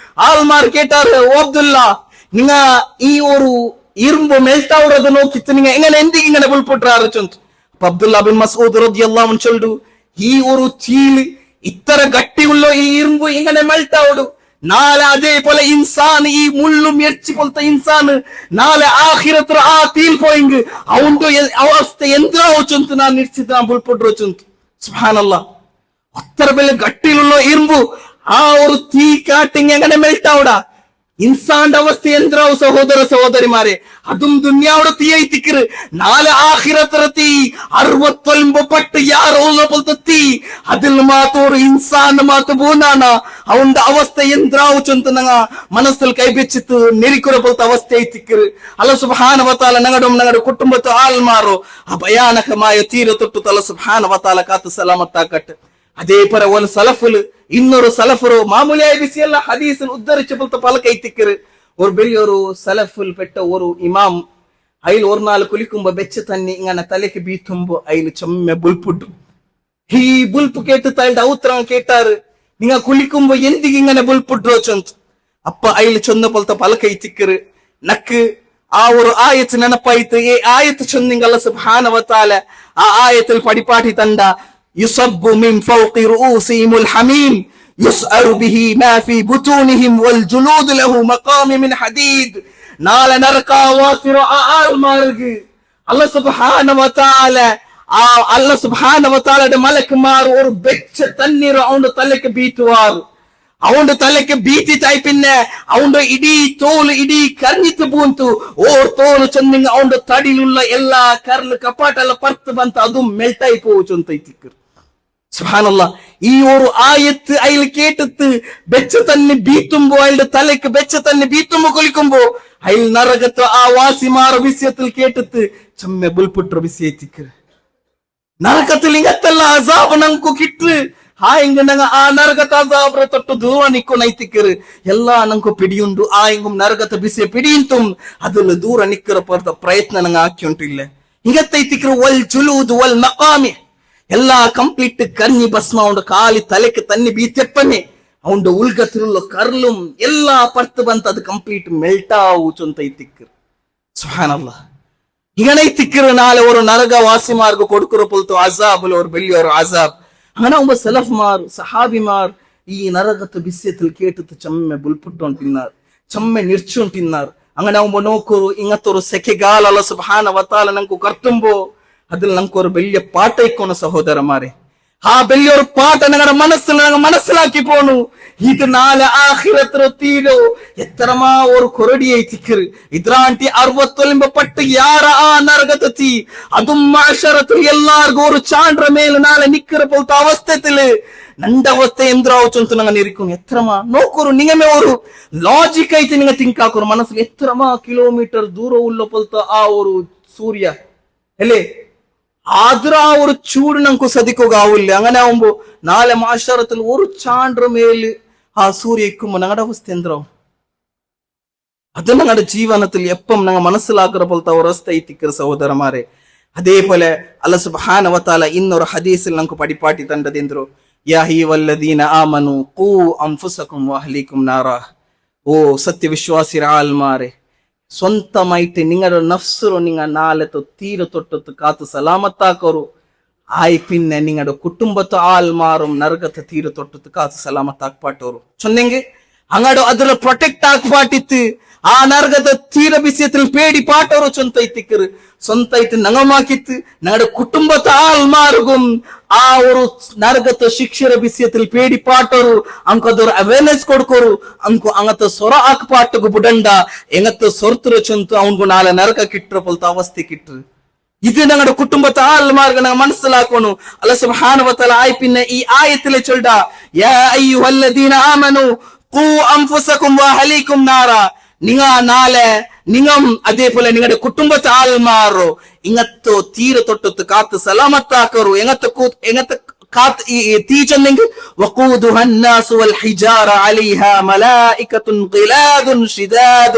ಆಲ್ಮಾರ್ ಕೇಟಾರ್ ಅಬ್ದುಲ್ಲಾ ನಿಂಗ ಈ ஒரு இரும்பு ಮೆಲ್ಟ್ ಆವರದು ನೋಕಿತ್ತು ನಿಂಗ ಎಂಗನೆ ಎಂದಿಗೆ ಇಂಗನೆ ಬುಲ್ಪುಟ್ರಾರು ಚೊಂತು ಅಬ್ದುಲ್ಲಾ ಬಿನ್ ಮಸ್ಊದ್ ರದಿಯಲ್ಲಾಹು ಅನ್ಹು ಚೊಲ್ಡು ಈ ஒரு ಚೀಲ್ ಇತ್ತರ ಗಟ್ಟಿ ಉಳ್ಳೋ ಈ இரும்பு ಇಂಗನೆ ಮೆಲ್ಟ್ ಆವಡು ನಾಳೆ ಅದೇ ಪೋಲ ಇನ್ಸಾನ್ ಈ ಮುಳ್ಳು ಮೆರ್ಚಿ ಪೊಲ್ತ ಇನ್ಸಾನ್ ನಾಳೆ ಆಖಿರತ್ರ ಆ ತೀಲ್ ಪೋಯಿಂಗ್ ಅವಂದು ಅವಸ್ಥೆ ಎಂದ್ರ ಚುಂತು ನಾನು ನಿರ್ಚಿತ ಬುಲ್ಪುಡ್ರು ಚುಂತು ಸುಬ್ಹಾನಲ್ಲಾಹ್ ಒತ್ತರ ಬೆಲೆ ಗಟ್ಟಿಲುಳ್ಳೋ ಇರುಂಬು ಆ ஒரு ತೀ ಕಾಟಿಂಗ್ ಎಂಗನೆ ಮೆಲ್ಟ್ ಆವಡ ಇನ್ಸಾನ್ ಅವಸ್ಥೆ ಎಂದ್ರ ಸಹೋದರ ಸಹೋದರಿ ಮಾರೆ അതും ದುನಿಯಾವುಡ തീ ಐತಿಕ್ಕರು ನಾಳೆ ಆಖಿರತ್ರ തീ 69 ಪಟ್ಟು ಯಾರು ಪೊಲ್ತ തീ ಅದಿಲ್ ಮಾತೋರು ಇನ್ಸಾನ್ ಮಾತು ಬೋನಾನ ಅವಂದ ಅವಸ್ಥೆ ಎಂದ್ರಾವು ಚೊಂತ ನಂಗ ಮನಸ್ಸಲ್ಲಿ ಕೈ ಬೆಚ್ಚಿತ್ತು ನೆರಿಕೊರ ಪೊಲ್ತ ಅವಸ್ಥೆ ಐತಿಕ್ಕರು ಅಲ್ಲ ಸುಬ್ಹಾನಹು ವ ತಆಲ ನಂಗಡ ಕುಟುಂಬತ್ತು ಆಲ್ಮಾರು ಆ ಭಯಾನಕ ಮಾಯ ತೀರ ತೊಟ್ಟು ತಲ ಸುಬ್ಹಾನಹು ವ ತಆಲ ಕಾತು ಸಲಾಮತ್ ಆಕಟ್ ಅದೇ ಪರ ಒಂದು ಸಲಫುಲ್ ಇನ್ನೊರು ಸಲಫರು ಮಾಮೂಲಿಯಾಯ ಬಿಸಿ ಎಲ್ಲ ಹದೀಸ್ ಉದ್ದರಿಸಿ ಪೊಲ್ತ ಪಲಕ ಐತಿಕ್ಕರು ஒரு பெரியொரு சலஃபுல் பெட்ட ஒரு இமாம் ஐல் ஒரு நாள் குளிக்கும்ப பெச்ச தண்ணி இங்கன தலைக்கு பீத்தும்பு ஐல் செம்ம புல்புட்டு ಈ ಬುಲ್ಪು ಕೇಟ್ಟು ತಾಯಿಲ್ದ ಅವತ್ರ ಕೇಟಾರು ನಿಂಗ ಕುಳಿಕುಂಬ ಎಂದಿಗೆ ಇಂಗನೆ ಬುಲ್ಪುಟ್ರು ಚಂತ ಅಪ್ಪ ಐಲಿ ಚೊಂದ ಪೊಲ್ತ ಪಲಕ ಐತಿಕ್ಕರು ನಕ್ಕು ആ ഒരു ആയത്ത് ನೆನಪಾಯ್ತು. ഈ ആയത്ത് ചൊന്നിങ് അല്ലാഹു സുബ്ഹാനഹു വ തആല ആ ആയത്തിൽ പടിപാട്ടി തണ്ട യുസബ്ബു മിൻ ഫൗഖി റൂസിഹിമുൽ ഹമീം യുസ്അറു ബിഹി മാ ഫീ ബുതൂനിഹിം വൽ ജുലൂദ് ലഹു മഖാമി മിൻ ഹദീദ്. നാളെ നരകവാസിറ ആൽമാർഗ് അല്ലാഹു സുബ്ഹാനഹു വ തആല അല്ലാഹു സുബ്ഹാനഹു വ തആലയുടെ മലക്കുമാർ ഒരു വെച്ച തണ്ണീർ അവന്റെ തലയ്ക്ക് ബീറ്റുവാർ. ಅವನ ತಲೆಗೆ ಬೀತಿತಾಯಿ ಪಿನ್ನೆ ಅವನ ಇಡೀ ತೋಲು ಇಡೀ ಕರ್ನಿತ್ತು ಬೂಂತು ಓರ್ ತೋಲು ಚಂದಿಂಗ ಅವನ ತಡಿಲುಲ್ಲ ಎಲ್ಲಾ ಕರ್ಲು ಕಪಾಟ ಎಲ್ಲ ಪರ್ತು ಬಂತ ಅದು ಮೆಲ್ಟಾಯಿ പോവുച്ചു ಅಂತೈತಿಕ್ಕರು. സുബ്ഹാനല്ലാഹ്. ഈ ഒരു ആയത്ത് അയിൽ കേട്ടിട്ട് വെച്ച തന്നെ ബീത്തുമ്പോ അയാളുടെ തലയ്ക്ക് വെച്ച തന്നെ ബീത്തുമ്പോ കൊലിക്കുമ്പോ അയിൽ നരകത്ത് ആ വാസിമാർ വിഷയത്തിൽ കേട്ടിട്ട് ചമ്മെ ബുൽപുട്ര വിഷയത്തിക്കರು. നരകത്തിൽ ഇങ്ങത്തെಲ್ಲ അസാബ് ನಂಕು കിട്ട് ಹಾಂಗ ನಂಗ ಆ ನರಗತ ಅಜಾಬ್ರ ತೊಟ್ಟು ದೂರ ನಿಕ್ಕು ನೈತಿಕ್ಕರು ಎಲ್ಲಾ ನಂಕು ಪಿಡಿಯುಂಡು ಆ ಹಿಂಗು ನರಗತ ಬಿಸಿ ಪಿಡಿಯುಂತು ಅದ್ರಲ್ಲಿ ದೂರ ನಿಕ್ಕರ ಪರ್ದ ಪ್ರಯತ್ನ ನಂಗೆ ಹಾಕಿ ಉಂಟಿಲ್ಲ. ಹಿಂಗತ್ತೈತಿಕ್ಕರು ವಲ್ ಜುಲೂದ್ ವಲ್ ಮಕಾಮಿ ಎಲ್ಲಾ ಕಂಪ್ಲೀಟ್ ಕರ್ನಿ ಭಸ್ಮ ಅವನ ಕಾಲಿ ತಲೆಕ್ಕೆ ತನ್ನಿ ಬೀತೆಪ್ಪನೆ ಅವನ ಉಲ್ಗತಿರುಲ್ಲ ಕರ್ಲುಂ ಎಲ್ಲಾ ಪರ್ತು ಬಂತ ಅದು ಕಂಪ್ಲೀಟ್ ಮೆಲ್ಟಾ ಊಚುಂತೈತಿಕ್ಕರು. ಸುಬ್ಹಾನಲ್ಲಾಹ್. ಹಿಂಗನೈತಿಕ್ಕರು ನಾಳೆ ಅವರು ನರಗ ವಾಸಿಮಾರ್ಗ ಕೊಡುಕರು ಪೊಲ್ತು ಅಜಾಬ್ ಅವರು ಬೆಳ್ಳಿಯವರು ಅಜಾಬ್. അങ്ങനെ ഉമ്പ സലഫ്മാർ സഹാബിമാർ ഈ നരകത്ത് ബിസ്യത്തിൽ കേട്ടിട്ട് ചമ്മെ ബുൽപുട്ടോണ്ടിന്നാർ ചമ്മെ നിർച്ചോണ്ടിന്നാർ. അങ്ങനെ ആവുമ്പോ നോക്കൂ ഇങ്ങത്തൊരു സെಕೆಗಾಲ ಅല്ലാಹು ಸುಬ್ಹಾನಹು ವ ತആല ನಂಕು ಕರ್ತುಂಬೋ അതിൽ നമുക്കൊരു വലിയ പാട്ടയിക്കോണ സഹോദരന്മാരെ. ആ വലിയൊരു പാട്ട് ഞങ്ങളുടെ മനസ്സിൽ ഞങ്ങൾ മനസ്സിലാക്കി പോണു. ഇത് നാളെ ആഖിറത്തിലോ തീരോ എത്രമാ ഒരു കൊറടിയായിത്തിക്കറ് ഇദ്രാಂಟಿ 60 ಪಟ್ಟು ಯಾರ ಆ ನರಗತಿ ಅದು ಮಾಶರತು ಎಲ್ಲಾರ್ಗೂ ഒരു ചാണ്ട്ര മേൽ നാളെ നിക്കറ പോലത്തെ അവസ്ഥത്തില് ನಂದ ಅವಸ್ಥೆ ಎಂದ್ರಾವುಚು ಅಂತ ನಂಗೆ ಇರಿക്കും. ಎತ್ರಮಾ ನೋಕೋರು ನಿಂಗಮೆ ಅವರು ಲಾಜಿಕ್ ಐತಿ ನಿಂಗ ತಿಂಕ್ ಹಾಕೋರು ಮನಸ್ಸಿಗೆ ಎತ್ರಮಾ ಕಿಲೋಮೀಟರ್ ದೂರ ಉಲ್ಲ ಪೊಲ್ತ ಆ ഒരു സൂര്യ അല്ലേ ആദ്ര ആ ഒരു ചൂട് നമുക്ക് സദിക്കുകയാവില്ല. അങ്ങനെ ആവുമ്പോ നാളെ മാശറത്തിൽ ഒരു ചാണ്ട്ര മേല് ആ സൂര്യ ഇക്കുമ്പോ ഞങ്ങളുടെ അവസ്ഥ എന്താവും? അത് ഞങ്ങളുടെ ജീവനത്തിൽ എപ്പം ഞങ്ങൾ മനസ്സിലാക്കുന്ന പോലത്തെ അവസ്ഥ എത്തിക്കുന്ന സഹോദരന്മാരെ. അതേപോലെ അല്ലാഹു സുബ്ഹാനഹു വ തആല ഇന്നൊരു ഹദീസിൽ നമുക്ക് പടിപ്പാട്ടി തണ്ടതെന്തോ യാ അയ്യുഹല്ലദീന ആമനു ഖൂ അൻഫുസകും വഅഹ്ലികും നാറ. ഓ സത്യവിശ്വാസി ആൽമാരെ, സ്വന്തമായിട്ട് നിങ്ങളുടെ നഫ്സുറു നിങ്ങ നാളത്തെ തീരെ തൊട്ടത്ത് കാത്ത് സലാമത്താക്കರು. ആയി പിന്നെ നിങ്ങളുടെ കുടുംബത്തെ ആൽമാറും നരകത്തെ തീരെ തൊട്ടത്ത് കാത്ത് സലാമത്താക്പാട്ടವರು ചൊന്നെങ്കിൽ അങ്ങോട്ട് അതിൽ ಪ್ರೊಟೆಕ್ಟ್ ಆಗ್ಪಾಟಿತ್ತು. ಆ ನರಗದ ತೀರ ಬಿಸಿಯത്തിൽ പേടി പാട്ടವರು ചൊന്തೈತಿಕ್ಕರು സ്വന്തമായിട്ട് നങ്ങമാക്കിത്ത് ഞങ്ങളുടെ കുടുംബത്തെ ആൽമാർഗും ആ ഒരു നരകത്തെ ശിക്ഷರ ಬಿಸಿಯത്തിൽ പേടി പാട്ടವರು ಅಂಕದವ್ರು ಅವೇರ್ನೆಸ್ ಕೊಡ್ಕೋರು ಅಂಕು ಅಂಗತ ಸೊರ ಹಾಕ್ಪಾಟಗು ಬುಡಂಡ ಎಂಗತ್ತ ಸೊರ್ತರು ಚೊಂತು ಅವನ್ಗು ನಾಳೆ ನರಕ ಕಿಟ್ರ ಪೊಲ್ತ ಅವಸ್ಥೆ ಕಿಟ್ರು. ഇത് ഞങ്ങളുടെ കുടുംബത്തെ ആൽമാർഗ ഞങ്ങൾ മനസ്സിലാക്കുന്നു. അല്ലാഹു സുബ്ഹാനഹു വ തആല പിന്നെ ഈ ആയത്തിലെ ചൊല്ല യാ അയ്യുഹല്ലദീന ആമനു ഖൂ അൻഫുസകും വഅഹ്ലികും നാറ. നിങ്ങ നാളെ നിങ്ങം അതേപോലെ നിങ്ങളുടെ കുടുംബത്തെ ആൽമാറോ ഇങ്ങത്തോ തീരെ തൊട്ടത്ത് കാത്ത് സലാമത്താക്കറു എങ്ങത്തെ കാത്ത് തീ ചെന്നെങ്കിൽ വഖൂദുഹ الناس والحجاره عليها ملائكه غلاظ شداد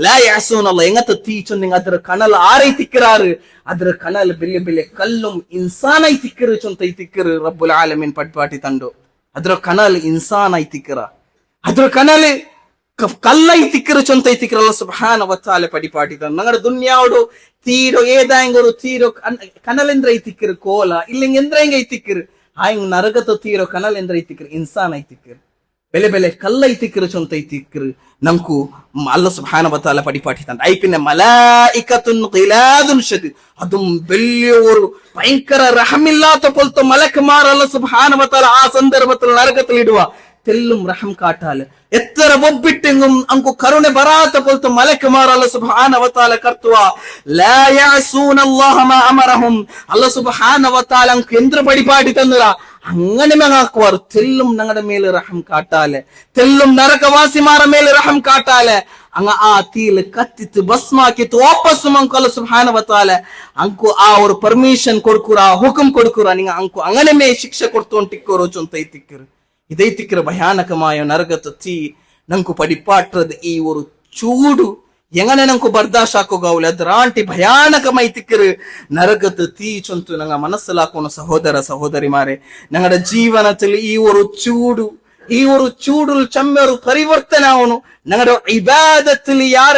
لا يعصون الله. എങ്ങത്തെ തീ ചെന്നെങ്കിൽ ಅದರ ಕಣಲ್ ಆರೈತಿಕ್ಕರಾರು ಅದರ ಕಣಲ್ ಬೆಲೆ ಬೆಲೆ ಕಲ್ಲುಂ ಇನ್ಸಾನ್ ಐತಿಕ್ಕರು ಚೊಂತ ಐತಿಕ್ಕರು ರಬ್ಬುಲ್ ಆಲಮೀನ್ ಪಟ್ಪಾಟಿ ತಂಡು ಅದರ ಕಣಲ್ ಇನ್ಸಾನ್ ಐತಿಕ್ಕರ ಅದರ ಕಣಲ್ ಕಲ್ಲೈತಿಕ್ಕರು ಚೊಂತ ಐತಿಕ್ಕರ ಅല്ലാഹು ಸುಬ್ಹಾನಹು ವ ತಆಲ ಪಡಿಪಾಟಿ ತಂಡು ഞങ്ങളുടെ ദുനിയാവോട് തീരോ ഏതായെങ്കിലും തീരോ കനലെന്ದ್ರ ಐತಿಕ್ಕರು ಕೋಲ ಇಲ್ಲಿಂಗ ಎಂದ್ರ ಹೆಂಗ ಐತಿಕ್ಕರು ಆಯ್ಂಗ್ ನರಗತ ತೀರೋ ಕನಲ್ ಎಂದ್ರ ಐತಿಕ್ಕರು ಇನ್ಸಾನ್ ಐತಿಕ್ಕರು ಬೆಲೆ ಬೆಲೆ ಕಲ್ಲ ಐತಿಕ್ಕರು ಚೊಂತ ಐತಿಕ್ಕರು ನಂಕು ಅല്ലാഹು സുബ്ഹാനഹു വ തആല പടിപാട്ടി തണ്ട് ഐ പിന്നെ മലായികത്തുൻ ഖിലാദുൻ ഷദീദ് അതും വലിയൊരു ഭയങ്കര റഹമില്ലാത്ത പോലത്തെ മലക്കുമാർ അല്ലാഹു സുബ്ഹാനഹു വ തആല ആ സന്ദർഭത്തിൽ നരകത്തിൽ ഇടുക തെല്ലും റഹം കാട്ടാല് എത്ര ഒപ്പിട്ടെങ്കും അങ്കു കരുണ ബറാത്ത പോലത്തെ മലക്കുമാർ അല്ലാഹു സുബ്ഹാനഹു വ തആല കർത്തുവ ലാ യഅസൂന അല്ലാഹ മാ അമറഹും. അല്ലാഹു സുബ്ഹാനഹു വ തആല അങ്കു എന്ത്ര പടിപാടി തന്നറ അങ്ങനെ ഞങ്ങാക്കുവാർ തെല്ലും ഞങ്ങളുടെ മേല് റഹം കാട്ടാല് തെല്ലും നരകവാസിമാര മേല് റഹം കാട്ടാല് അങ്ങ ആ തീല് കത്തിത്ത് ഭസ്മാക്കിത്ത് ವಾಪಸ್ಸು ಅಂಕು ಅല്ലാಹು ಸುಬ್ಹಾನಹು ವ ತಆಲ ಅಂಕು ಆ ഒരു ಪರ್ಮಿಷನ್ ಕೊಡ್ಕುರ ಹುಕುಂ ಕೊಡ್ಕುರ ನಿಂಗ ಅಂಕು അങ്ങനെ ಮೇ ಶಿಕ್ಷೆ ಕೊಡ್ತೊಂಟಿಕ್ಕರು ಚೊಂತ ಐತಿಕ್ಕರು ಇದೈತಿಕ್ಕರ ಭಯಾನಕമായ ನರಗತ തീ ನಂಕು ಪಡಿಪಾಟ್ರದ ಈ ഒരു ചൂട് എങ്ങനെ നമുക്ക് ബർദാഷാക്കുക അദ്രാಂಟಿ ഭയാനകമായിത്തിക്കറ് നരകത്ത് തീ ചൊന്തു ഞങ്ങൾ മനസ്സിലാക്കുന്ന സഹോദര സഹോദരിമാരെ ഞങ്ങളുടെ ജീവനത്തിൽ ഈ ഒരു ചൂട് ഈ ഒരു ചൂടുൽ ചമ്മൊരു പരിവർത്തന ആവണു ഞങ്ങളുടെ ഇബാദത്തിൽ ಯಾರ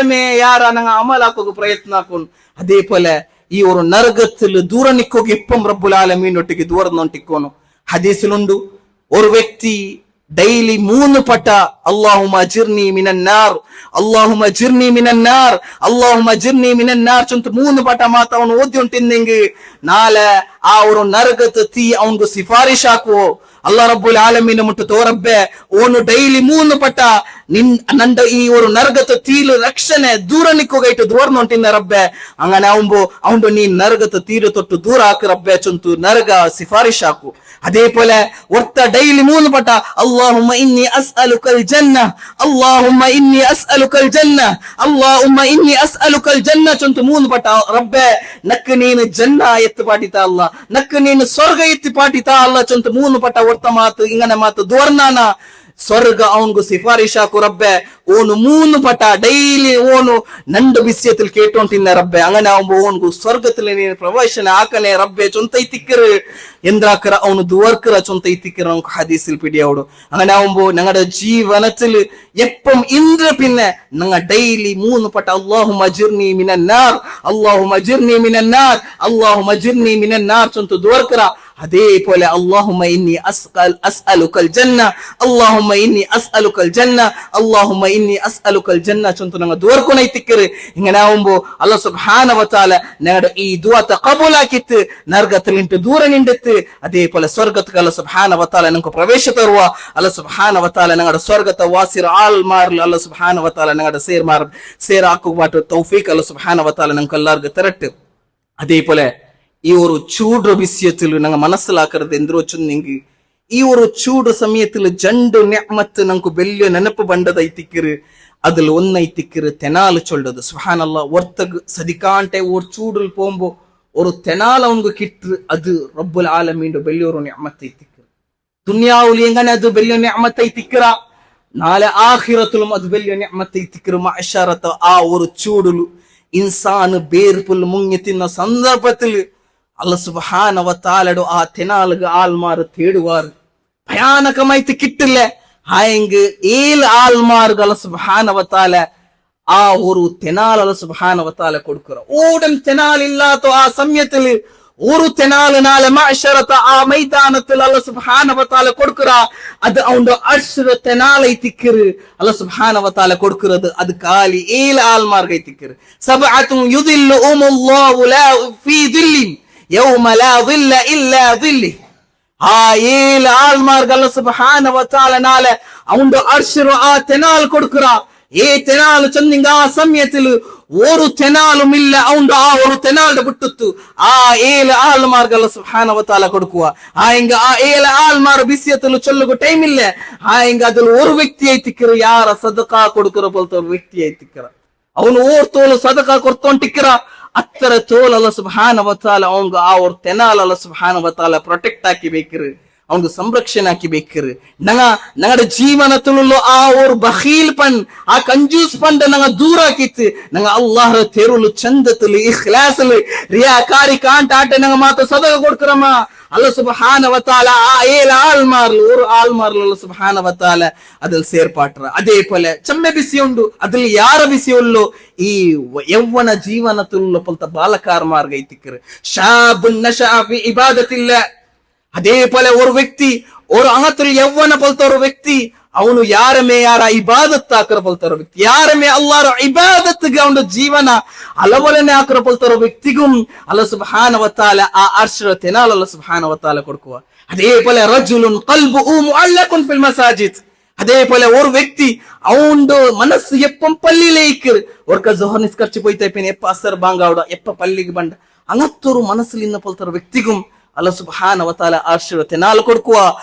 ഞങ്ങൾ അമലാക്കുക പ്രയತ್ನಾക്കുന്നു അതേപോലെ ഈ ഒരു നരകത്തിൽ ദൂര നിൽക്കുക ഇപ്പം റബ്ബുൽ ആലമീനൊട്ടിಗೆ ദൂരം നോട്ടിക്കോನು ഹദീസിലുണ്ട് ഒരു വ്യക്തി ഡെയിലി 3 പട്ട അല്ലാഹുമ്മ അജിർനി മിനന്നാർ അല്ലാഹുമ്മ അജിർനി മിനന്നാർ അല്ലാഹുമ്മ അജിർനി മിനന്നാർ ചൊಂತ 3 ಪಟ ಮಾತ ಅವನು ಓದಿ ಉಂಟಿಂದೆಂಗೆ ನಾಳೆ ಆ ಅವರು ನರಕದ ತೀ ಅವನಿಗೆ ಸಿಫಾರಿಶ್ ಹಾಕುವೋ ಅಲ್ಲಾಹ್ ರಬ್ಬುಲ್ ಆಲಮೀನ್ ಮುಟ್ಟು ತೋರಬ್ಬೆ ಅವನು ಡೈಲಿ 3 ಪಟ ನಂಡ ಈ ഒരു നരകത്തെ തീല് രക്ഷനെ ദൂര നിൽക്കുകയായിട്ട് ദൂരം നോട്ടിന്ന റബ്ബെ അങ്ങനെ അവന്റെ നീ നരകത്തെ തീരെ തൊട്ട് ദൂര ആക്ക് റബ്ബെ ചൊಂತು നരക സിഫാരിಶ್ ಹಾಕು അതേപോലെ ഒറ്റ ഡെയിലി 3 പട്ട അല്ലാഹുമ്മ ഇന്നി അസ്അലുകൽ ജന്ന അല്ലാഹുമ്മ ഇന്നി അസ്അലുകൽ ജന്ന അല്ലാഹുമ്മ ഇന്നി അസ്അലുകൽ ജന്ന ചൊಂತು 3 പട്ട റബ്ബെ നക്ക് നീನು ജന്ന എത്തി പാട്ടിತಾ അല്ലാ നക്ക് ನೀನು ಸ್ವರ್ಗ ಎತ್ತಿ ಪಾಟಿತಾ ಅಲ್ಲ ಚೊಂತ 3 ಪಟ ಒರ್ತ ಮಾತು ಇಂಗನೆ ಮಾತು ದೋರ್ನಾನ ಸ್ವರ್ಗ ಅವನ್ಗು ಸಿಫಾರಿಶ್ ಹಾಕು ರಬ್ಬೆ ಓನು 3 ಪಟ ಡೈಲಿ ಓನು ನಂಡು ಬಿಸಿಯത്തിൽ കേട്ടോണ്ടിന്ന റബ്ബെ അങ്ങനെ ആവുമ്പോ ഓൻഗു സ്വർഗത്തിൽ നീ പ്രവേശന ആക്കനെ റബ്ബെ ചൊന്തൈത്തിക്കറ് എന്താക്കറ അവನು ദുവർക്കറ ചൊന്തൈത്തിക്കറ നമുക്ക് ഹദീസിൽ പിടിയോട് അങ്ങനെ ആവുമ്പോ ഞങ്ങളുടെ ജീവനത്തിൽ എപ്പം ഇന്ദ്ര പിന്നെ ഞങ്ങൾ ഡെയിലി 3 പട്ട അല്ലാഹുമ്മ അജിർനി മിനന്നാർ അല്ലാഹുമ്മ അജിർനി മിനന്നാർ അല്ലാഹുമ്മ അജിർനി മിനന്നാർ ചൊന്ത ദുവർക്കറ അതേപോലെ അല്ലാഹുമ്മ ഇന്നി അസ്അലുകൽ ജന്ന അല്ലാഹുമ്മ ഇന്നി അസ്അലുകൽ ജന്ന അല്ലാഹുമ്മ ഇന്നി അസ്അലുകൽ ജന്ന ചൊಂತು ഞങ്ങൾ ദുവർക്കൊനൈത്തിക്കറ് ഇങ്ങനെ ആവുമ്പോ അല്ലാഹ് സുബ്ഹാനഹു വ തആല ഞങ്ങളുടെ ഈ ദുആ തഖബൂലാക്കിത്ത് നരകത്തിൽ നിന്നിട്ട് ദൂര നിന്നിട്ട് അതേപോലെ സ്വർഗ്ഗത്തിൽ അല്ലാഹ് സുബ്ഹാനഹു വ തആല ഞങ്ങൾക്ക് പ്രവേശ തരുവ അല്ലാഹ് സുബ്ഹാനഹു വ തആല ഞങ്ങളുടെ സ്വർഗ്ഗത്തെ വാസിർ ആൾമാരിൽ അല്ലാഹ് സുബ്ഹാനഹു വ തആല ഞങ്ങളുടെ സേറാക്കുവാട്ട് തൗഫീഖ് അല്ലാഹ് സുബ്ഹാനഹു വ തആല ഞങ്ങൾക്ക് എല്ലാവർക്കും തരട്ടെ അതേപോലെ ഈ ഒരു ചൂട് വിഷയത്തിൽ ഞങ്ങൾ മനസ്സിലാക്കരുത് എന്തിനോ ചൊന്നെങ്കിൽ ഈ ഒരു ചൂട് സമയത്തിൽ ജണ്ട് നിഅമത്ത് ഞങ്ങൾക്ക് വലിയ നെനപ്പ് ബണ്ടದೈತಿಕ್ಕರು അതിൽ ഒന്നൈത്തിಕ್ಕರು തെനാല് ചൊല്ലത് സുബ്ഹാനല്ലാഹ് ഒರ್ತಗ್ സദിಕಾಂಟೆ ഒരു ചൂടിൽ പോകുമ്പോ ഒരു തെനാൽ അവൻക്ക് കിട്ട് അത് റബ്ബുൽ ആലമീന്റെ വലിയൊരു നിഅമത്ത് ಐತಿಕ್ಕರು ദുനിയാവിൽ എങ്ങനെ അത് വലിയ നിഅമത്ത് ಐತಿಕ್ಕರ നാളെ ആഖിറത്തിലും അത് വലിയ നിഅമത്ത് ಐತಿಕ್ಕರು മഅശറത ആ ഒരു ചൂടിൽ ഇൻസാൻ ബേർപുൽ മുങ്ങി തിന്ന സന്ദർഭത്തിൽ അല്ലാഹ് സുബ്ഹാനഹു വ തആലയുടെ ആ തെനാലുക ആൾമാർ തേടുവാർ ഭയാനകമായിട്ട് കിട്ടില്ല ആയെങ്കിൽ ആൾമാർക്ക് അല്ലാഹ് സുബ്ഹാനഹു വ തആല ആ ഒരു തെനാൽ അല്ലാഹ് സുബ്ഹാനഹു വ തആല കൊടുക്കുക ഓടം തെനാലില്ലാത്ത ആ സമയത്തിൽ ഒരു തെനാല് നാളെ മഅശറത ആ മൈതാനത്തിൽ അല്ലാഹ് സുബ്ഹാനഹു വ തആല കൊടുക്കുക അത് അവന്റെ അർശ് തെനാലൈത്തിക്കറ് അല്ലാഹ് സുബ്ഹാനഹു വ തആല കൊടുക്കുന്നത് അത് കാലി ആൾമാർക്ക് ഐത്തിക്കറ് സബഅതു യുദില്ലുഹുമുല്ലാഹു ലാ ഫീ ദില്ലി യൗമ ലാ ദില്ല ഇല്ലാ ദില്ലി ആ ആൾമാർക്ക് അല്ലാഹ് സുബ്ഹാനഹു വ തആല നാളെ അവന്റെ അർശ് ആ തെനാൽ കൊടുക്കുക ഈ തെനാൽ ചൊന്നിങ്ക ആ സമയത്തിൽ ഒരു തെനാലും ഇല്ല അവന്റെ ആ ഒരു തെനാളുടെ വിട്ടുത്തു ആ ആൾമാർക്ക് അല്ലാഹ് സുബ്ഹാനഹു വ തആല കൊടുക്കുക ആ ആൾമാർ വിഷയത്തിൽ ചൊല്ലുക ടൈം ഇല്ല അതിൽ ഒരു വ്യക്തി ಐತಿಕ್ಕರು ಯಾರ ಸದಕಾ കൊടുക്കുന്ന പോലത്തെ ഒരു വ്യക്തി ಐತಿಕ್ಕರು ಅವನು ಓರ್ತೋಲು ಸದಕಾ ಕೊಡ್ತೊಂಟಿಕ್ಕರ ಅತ್ತರ ತೋಲ್ ಅಲ್ಲಾಹ್ ಸುಬ್ಹಾನಹು ವ ತಆಲ ಅವನ್ಗ ಆ ஒரு ತೆನಾಲ್ ಅಲ್ಲಾಹ್ ಸುಬ್ಹಾನಹು ವ ತಆಲ ಪ್ರೊಟೆಕ್ಟ್ ಆಕಿ ಬೇಕಿರು ಅವನ್ಗೆ ಸಂರಕ್ಷಣೆ ಆಕಿ ಬೇಕಿರು ഞങ്ങളുടെ ജീവനത്തിലുള്ള ആ ഒരു ബഖീൽ പൺ ആ കഞ്ചൂസ് പണ്ട് ഞങ്ങൾ ദൂരാക്കിത്ത് ഞങ്ങൾ അല്ലാഹ് തെരുളു ചന്തത്തിൽ ഇഖ്ലാസിൽ റിയാകാരി കാണ്ടാട്ടെ ഞങ്ങൾ മാത്ര സദക കൊടുക്കറമ്മ അല്ലാഹ് സുബ്ഹാനഹു വ തആല ആ ആൾമാരിൽ അല്ലാഹ് സുബ്ഹാനഹു വ തആല അതിൽ ಸೇರ್ಪಾಟ್ರ അതേപോലെ ചമ്മ ಬಿಸಿയുണ്ട് അതിൽ ಯಾರ ಬಿಸಿയുള്ളೋ ഈ യൗവന ജീവനത്തിലുള്ള പോലത്തെ ബാലക്കാർമാർക്ക് ಐತಿಕ್ಕರು ഷാബുൻ നശഅ ഫി ഇബാദത്തില്ലാഹ് അതേപോലെ ഒരു വ്യക്തി ഒരു അങ്ങനത്തെ യൗവന പോലത്തെ ഒരു വ്യക്തി ಅವನು ಯಾರ ಇಬಾದತ್ ಹಾಕರ ಪಲ್ತಾರೋ ವ್ಯಕ್ತಿ ಯಾರಮೇ ಅಲ್ಲಾಹರ ಇಬಾದತ್ಗೆ ಅವನ ಜೀವನ ಅಲವಲನೆ ಹಾಕರ ಪಲ್ತಾರೋ ವ್ಯಕ್ತಿಗೂ ಅಲ್ಲಾಹ್ ಸುಬ್ಹಾನಹು ವ ತಆಲ ಆ ಅರ್ಶ್ ತೆನಾಲ್ ಅಲ್ಲಾಹ್ ಸುಬ್ಹಾನಹು ವ ತಆಲ ಕೊಡುವ അതേപോലെ റജുലുൻ ഖൽബുഹു മുഅല്ലഖുൻ ഫിൽ മസാജിദ് അതേപോലെ ഒരു വ്യക്തി അവന്റെ മനസ്സ് എപ്പം പള്ളിയിലേക്ക് ഒർക്ക ജോഹർ നിസ്കരിച്ചു പോയിത്തെ പിന്നെ എപ്പ അസർ ബാങ്കാവുട എപ്പ പള്ളിക്ക് ಬಂದ അങ്ങത്തൊരു മനസ്സിൽ ഇന്ന പോലത്തെ വ്യക്തിಗೂ അല്ലാഹ് സുബ്ഹാനഹു വ തആല അർശ് തെനാൽ കൊടുക്കുക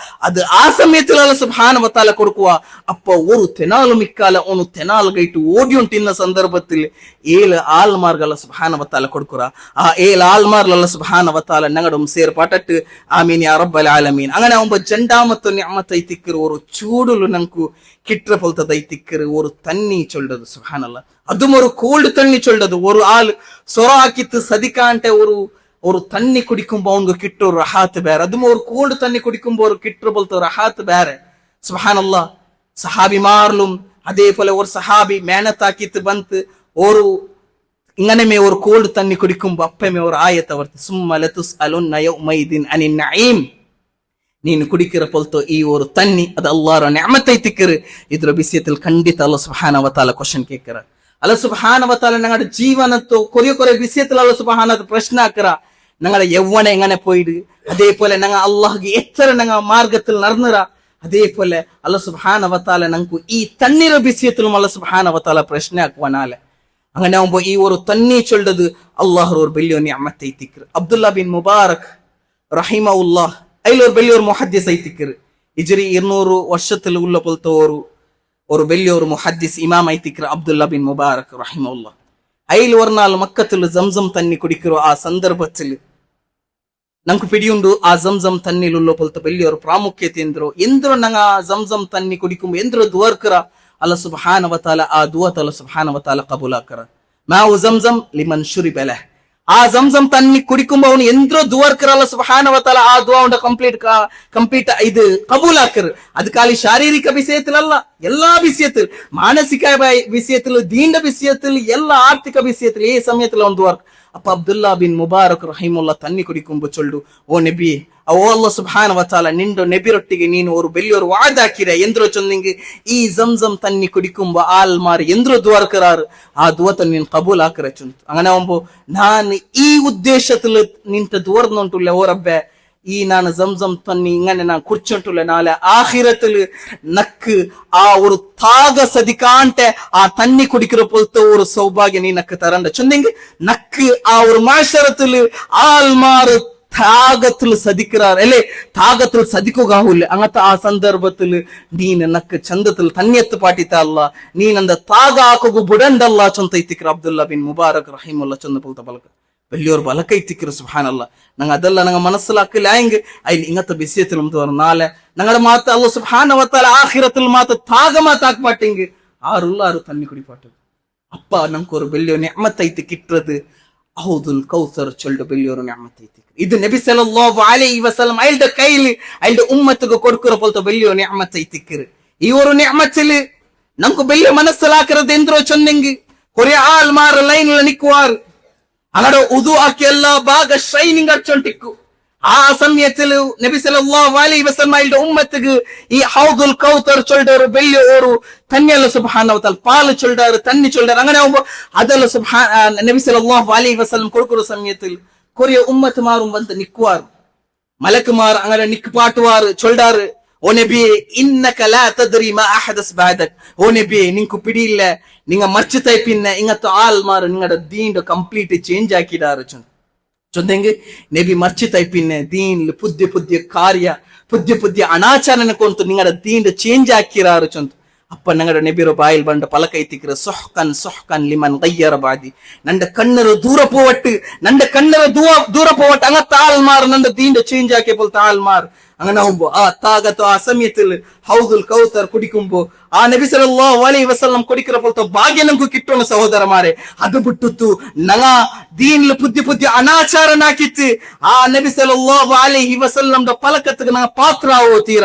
അത് ആ സമയത്തിൽ അല്ലാഹ് സുബ്ഹാനഹു വ തആല കൊടുക്കുക അപ്പൊ ഒരു തെനാലും ഇക്കാല ഒന്ന് തെനാൽ ഗൈറ്റ് ഓടി ഉണ്ടിന്ന സന്ദർഭത്തിൽ ആൾമാർക്ക് അല്ലാഹ് സുബ്ഹാനഹു വ തആല കൊടുക്കുക ആ ആൾമാർക്ക് അല്ലാഹ് സുബ്ഹാനഹു വ തആല ഞങ്ങളും ಸೇರ್ಪಾಟട്ട് ആമീൻ യാ റബ്ബൽ ആലമീൻ അങ്ങനെ ആവുമ്പോ രണ്ടാമത്തെ നിഅമത്ത് ಐತಿಕ್ಕರು ഒരു ചൂടുಲು നമുക്ക് കിട്ടற പോലത്തെ ಐತಿಕ್ಕರು ഒരു തന്നി ചൊല്ലത് സുബ്ഹാനല്ലാഹ് അതും ഒരു കോൾഡ് തന്നി ചൊല്ലത് ഒരു ആൾ സൊറ ആക്കിത്ത് സദിക്കാണ്ടെ ഒരു തന്നി കുടിക്കുമ്പോ അവൻക്ക് കിട്ടും റഹാത്ത് ಬೇರೆ അതും ഒരു കോൾഡ് തന്നി കുടിക്കുമ്പോ ഒരു കിട്ടുന്ന പോലത്തെ റഹാത്ത് ಬೇರೆ സുബ്ഹാനല്ലാഹ്. സഹാബിമാരിലും അതേപോലെ ഒരു സഹാബി മേനത്താക്കിത്ത് ബന്ത് ഒരു ഇങ്ങനെ ഒരു കോൾഡ് തണ്ണി കുടിക്കുമ്പോ അപ്പമേ ഒരു ആയത്ത് അവർത്ത് സുമ്മ ലതുസ്അലുന്ന യൗമൈദിൻ അനിൻ നഈം. ನೀನು ಕುಡಿಕಿರ ಪೊಲ್ತು ಈ ಒಂದು ತನ್ನಿ ಅದು ಅಲ್ಲಾಹರ ನೆಅಮತ್ ಐತಿಕ್ಕರು ಇದ್ರ ವಿಷಯത്തിൽ ಖಂಡಿತ ಅಲ್ಲಾಹ್ ಸುಬ್ಹಾನಹು ವ ತಆಲಾ ಕ್ವೆಶ್ಚನ್ ಕೇಕರ. ಅಲ್ಲಾಹ್ ಸುಬ್ಹಾನಹು ವ ತಆಲಾ ഞങ്ങളുടെ ജീവനത്തോ കൊറിയ വിഷയത്തിൽ അല്ലാഹ് സുബ്ഹാനഹു പ്രശ്ന ആക്കറ. ഞങ്ങളുടെ യൗവന എങ്ങനെ പോയിട്, അതേപോലെ ഞങ്ങൾ അല്ലാഹുಗೆ എത്ര ഞങ്ങൾ മാർഗത്തിൽ നടന്നറ, അതേപോലെ അല്ലാഹ് സുബ്ഹാനഹു ವ തആല ഞങ്ങൾക്ക് ഈ തണ്ണീര വിഷയത്തിലും അല്ലാഹ് സുബ്ഹാനഹു ವ തആല പ്രശ്ന ആക്കുവാനാലെ. അങ്ങനെ ആവുമ്പോ ഈ ഒരു തണ്ണി ചൊല്ലത് അല്ലാഹുರ ഒരു വലിയ നിഅമത്ത് ಐತಿಕ್ಕರು. അബ്ദുല്ലാ ബിൻ മുബാറക് റഹിമഹുല്ലാഹ് അതിലൊരു വലിയൊരു മുഹദ്ദിസ് ಐತಿಕ್ಕರು. ಹಿಜ್ರಿ 200 ವರ್ಷത്തിൽ ഉള്ള പോലത്തെ ഒരു വലിയൊരു മുഹദ്ദിസ് ഇമാം ಐತಿಕ್ಕರು അബ്ദുല്ലാ ബിൻ മുബാറക് റഹിമഹുല്ലാഹ്. അതിൽ ഒരു നാൾ മക്കത്തിൽ സംസം തന്നി കുടിക്കറോ ആ സന്ദർഭത്തിൽ ನಂಗೆ ಪಿಡಿಯುಂಡು ಆ ಜಂಜಂ ತನ್ನಿಲುಲ್ಲ ಪೊಲ್ತ ಬೆಲ್ಲಿಯವರು ಪ್ರಾಮುಖ್ಯತೆ ಎಂದ್ರು ನಂಗ ಆ ಜಂಜಂ ತನ್ನಿ ಕುಡಿಕುಂಬ ಎಂದ್ರು ದುವರ್ಕರ ಅಲ್ಲ ಸುಬ್ಹಾನಹು ವ ತಆಲಾ ಆ ದುವತ ಅಲ್ಲ ಸುಬ್ಹಾನಹು ವ ತಆಲಾ ಕಬೂಲ್ ಆಕರ. ಮಾವು ಜಂಜಂ ಲಿಮನ್ ಶುರಿಬ ಲಹ. ಆ ಜಂಜಂ ತನ್ನಿ ಕುಡಿಕುಂಬ ಅವನು ಎಂದ್ರು ದುವರ್ಕರ ಅಲ್ಲ ಸುಬ್ಹಾನಹು ವ ತಆಲಾ ಆ ದುವಾ ಉಂಡ ಕಂಪ್ಲೀಟ್ ಇದು ಕಬೂಲ್ ಆಕರ. ಅದು ಖಾಲಿ ಶಾರೀರಿಕ ವಿಷಯത്തിലല്ല, എല്ലാ വിഷയത്തിൽ, മാനസിക വിഷയത്തിൽ, ദീന്റെ വിഷയത്തിൽ, എല്ലാ ആർത്ഥിക വിഷയത്തിൽ ഈ സമയത്തിൽ അവൻ ദ്വാർക്ക്. അപ്പൊ അബ്ദുല്ലാ ബിൻ മുബാറക് റഹിമുല്ലാ തന്നി കുടിക്കുമ്പോ ചൊല്ലു, ഓ നബി, ಓ ಅಲ್ಲಾಹ್ ಸುಬ್ಹಾನಹು ವ ತಆಲಾ ನಿಂಡು ನಬಿರೊಟ್ಟಿಗೆ ನೀನು ಒಂದು ಬೆಲ್ಲಿಯವರು ವಾದ ಹಾಕಿರೆ ಎಂದ್ರೋ ಚೊಂದಿಂಗೆ ಈ ಜಂಜಂ ತನ್ನಿ ಕುಡಿಕುಂಬ ಆಲ್ ಮಾರಿ ಎಂದ್ರೋ ದುವಾರ್ಕರಾರು ಆ ದುವತ ನೀನು ಕಬೂಲ್ ಹಾಕರೆ ಚುಂತು. അങ്ങനെ ആവുമ്പോ ನಾನು ഈ ഉദ്ദേശത്തിൽ നിന്റെ ദ്വാർന്നുണ്ടുള്ള ഓ റബ്ബേ, ഈ ನಾನು ജംസം തന്നി ഇങ്ങനെ ഞാൻ കുറിച്ചുണ്ടുള്ള നാളെ ആഖിറത്തിൽ നക്ക് ആ ഒരു താഗ സദിക്കാണ്ടെ ആ തന്നി കുടിക്കുന്ന പോലത്തെ ഒരു സൗഭാഗ്യം നീ നക്ക് തരണ്ട ചൊന്നെങ്കിൽ നക്ക് ആ ഒരു മാശരത്തിൽ ആൽമാറ് ത്യാഗത്തിൽ സദിക്കാർ അല്ലെ, ത്യാഗത്തിൽ സദിക്കുകയില്ല. അങ്ങനത്തെ ആ സന്ദർഭത്തിൽ നീന് നക്ക് ചന്തത്തിൽ തന്നെത്ത് പാട്ടിത്തല്ല, നീനന്ത ത്യാഗ ആക്കുക ബുടണ്ടല്ല ചൊന്ത ಐತಿಕ್ಕರು അബ്ദുല്ലാ ബിൻ മുബാറക് റഹിമുല്ലാ ചൊന്ന പോലത്തെ ಬಲಕ വലിയൊരു ಬಲಕ ಐತಿಕ್ಕರು. സുബ്ഹാനല്ലാഹ്. ഞങ്ങൾ ಅದೆಲ್ಲ ഞങ്ങൾ മനസ്സിലാക്കില്ല എങ്കിൽ അതിൽ ഇങ്ങനത്തെ വിഷയത്തിലും നാളെ ഞങ്ങളുടെ മാത്ത അല്ലാഹ് സുബ്ഹാനഹു വ തആല ആഖിറത്തിൽ മാത്ത ത്യാഗ മാത്താക്പാട്ടെങ്കിൽ ആറുള്ളാರು തന്നി കുടിപ്പാട്ട്. അപ്പ നമുക്ക് ഒരു വലിയ നിഅമത്ത് ಐತಿ കിട്ടത് ഔദുൽ കൗസർ ചൊല്ലുന്ന വലിയൊരു നിഅമത്ത് ಐತಿ. ഇത് നബി സല്ലല്ലാഹു അലൈഹി വസല്ലം അയാളുടെ കയ്യിൽ അയാളുടെ ഉമ്മത്തിക്ക് കൊടുക്കുന്ന പോലത്തെ വലിയൊരു നിഅമത്ത് ಐತಿಕ್ಕರು. ഈ ഒരു നിഅമത്തിൽ നമുക്ക് വലിയ മനസ്സിലാക്കുന്നത് എന്തോ ചൊന്നെങ്കിൽ കുറെ ആൾമാർ ലൈനിൽ നിൽക്കുവാർ, അങ്ങടെ ഉദു ആക്കി എല്ലാ ഭാഗ ഷൈനിങ് അടിച്ചോണ്ടിക്കു. ആ സമയത്തിൽ നബി സല്ലല്ലാഹു അലൈഹി വസല്ലം അയാളുടെ ഉമ്മത്തിക്ക് ഈ ഹൗദുൽ കൗസർ ചൊല്ലുന്ന ഒരു വലിയ ഒരു തന്നെയല്ല സുബ്ഹാനഹു വ തആല പാല് ചൊല്ലുന്ന തന്നി ചൊല്ലുന്ന. അങ്ങനെ ആവുമ്പോ അതല്ല നബി സല്ലല്ലാഹു അലൈഹി വസല്ലം കൊടുക്കുന്ന സമയത്തിൽ കൊറിയ ഉമ്മത്തുമാരും വന്ന് നിൽക്കുവാർ, മലക്കുമാർ അങ്ങനെ നിൽപ്പാട്ടുവാർ ചൊല്ലാറ്, ഓ നബിയെ ഇന്നക ലാ തദ്രി മാ അഹദസ് ബഅദക്. ഓ നബിയെ നിങ്ങൾക്ക് പിടിയില്ല, നിങ്ങൾ മരിച്ചതായി പിന്നെ ഇങ്ങനത്തെ ആൾമാർ നിങ്ങളുടെ ദീൻ കംപ്ലീറ്റ് ചേഞ്ച് ആക്കിയിടാറ് ചൊന്നെങ്കിൽ നബി മരിച്ചതായി പിന്നെ ദീനിൽ പുതിയ പുതിയ ಕಾರ್ಯ പുതിയ ಅನಾಚಾರನ ಕೊಂತು ನಿങ്ങളുടെ ದೀನ್ ಚೇಂಜ್ ಹಾಕಿರಾರು ಚೊಂತು. ಅಪ್ಪ ನಂಗಡ ನಬಿರೋ ಬಾಯಿಲ್ ಬಂಡ ಪಲಕ ಐತಿಕ್ರ ಸೊಹ್ಕನ್ ಸೊಹ್ಕನ್ ಲಿಮನ್ ಗಯ್ಯರ ಬಾದಿ. ನಂಡ ಕಣ್ಣರು ದೂರ ಪೋವಟ್ಟು, ನಂಡ ಕಣ್ಣರ ದೂರ ಪೋವಟ್ಟು അങ്ങത്തെ ആൾമാർ ನಂಡ ദീൻ ചേഞ്ച് ആക്കിയ പോലത്തെ ആൾമാർ. അങ്ങനെ ആവുമ്പോ ആ താകത്തോ ആ സമയത്തിൽ ഹൗദുൽ കൗസർ കുടിക്കുമ്പോ ആ നബി സല്ലല്ലാഹു അലൈഹി വസല്ലം കുടിക്കുന്ന പോലത്തെ ഭാഗ്യം നമുക്ക് കിട്ടുന്ന സഹോദരന്മാരെ. അത് ಬಿಟ್ಟು നങ്ങ ദീനിൽ പുതിയ അനാചാരനാക്കിട്ട് ആ നബി സല്ലല്ലാഹു അലൈഹി വസല്ലംന്റെ പലക്കത്തിക്ക് നങ്ങ പാത്ര ആവോ തീര.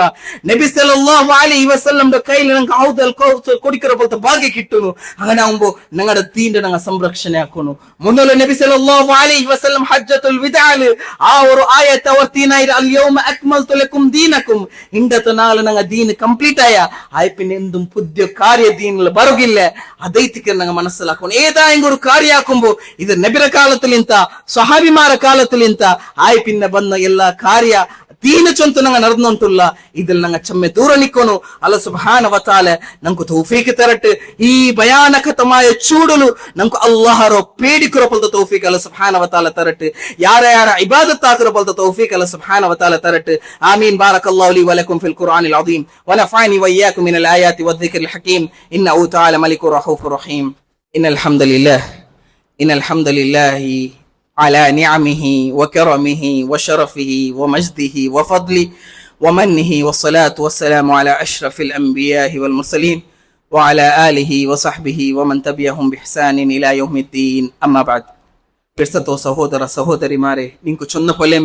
നബി സല്ലല്ലാഹു അലൈഹി വസല്ലംന്റെ കയ്യിൽ നങ്ങ ഹൗദുൽ കൗസർ കുടിക്കുന്ന പോലത്തെ ഭാഗ്യം കിട്ടുന്നു. അങ്ങനെ ആവുമ്പോ ഞങ്ങളുടെ ദീന്റെ നങ്ങ സംരക്ഷണ ആക്കുന്നു. മുന്നോല നബി സല്ലല്ലാഹു അലൈഹി വസല്ലം ഹജ്ജത്തുൽ വിദാല് ആ ഒരു ആയത്ത് അവർത്തിനായി അൽ യൗമ അക്മൽതു ലക്കും ദീനക്കും, ഇന്നത്തെ നാളെ ഞങ്ങൾ ദീൻ ಕಂಪ್ಲೀಟ್ ಆಯ ಆಯ್ പിന്നെ എന്തും പുതിയ ಕಾರ್ಯ ദീനിൽ ಬರುಗಿಲ್ಲ. ಅದೈತಿಕೆ ನಂಗೆ മനസ്സിലാക്കണം. ഏതായെങ്കിൽ ഒരു ಕಾರ್ಯ ആക്കുമ്പോ ഇത് നബിര കാലത്തിലിಂತ സ്വഹാബിമാര കാലത്തിലിಂತ ಆಯ್ പിന്നെ ಬಂದ എല്ലാ ಕಾರ್ಯ ദീന ചൊന്തു ഞങ്ങൾ നടന്നുകൊണ്ടുള്ള ഇതിൽ ഞങ്ങൾ ചെമ്മെ ദൂര നിൽക്കുന്നു. അല്ലാഹ് സുബ്ഹാനഹു വ തആല നമുക്ക് തൗഫീഖ് തരട്ടെ. ഈ ഭയാനകമായ ചൂടಲು നമുക്ക് അല്ലാഹರೋ പേടിക്കുற പോലത്തെ തൗഫീഖ് അല്ലാഹ് സുബ്ഹാനഹു വ തആല തരട്ടെ. ಯಾರ ಇಬಾದತ್ ಆಕರ പോലത്തെ തൗഫീഖ് അല്ലാഹ് സുബ്ഹാനഹു വ തആല തരട്ടെ. ആമീൻ. ബാറകല്ലാഹു ലി വലക്കും ഫിൽ ഖുർആനിൽ അദീം വനഫഅനി വഇയ്യാകും മിനൽ ആയാതി വദ്ദിക്രിൽ ഹകീം. ഇന്നഹു തആല മലിക്കുർ റഹൂഫുർ റഹീം. ഇന്നൽ ഹംദലില്ലാഹി على نعمه وكرمه وشرفه ومجده وفضله ومنه والصلاة والسلام على أشرف الأنبياء والمرسلين وعلى آله وصحبه ومن تبعهم بإحسان إلى يوم الدين. أما بعد. പിർസത്തോ സഹോദര സഹോദരിമാരെ, നിങ്ങൾക്ക് ചൊന്ന പോലെ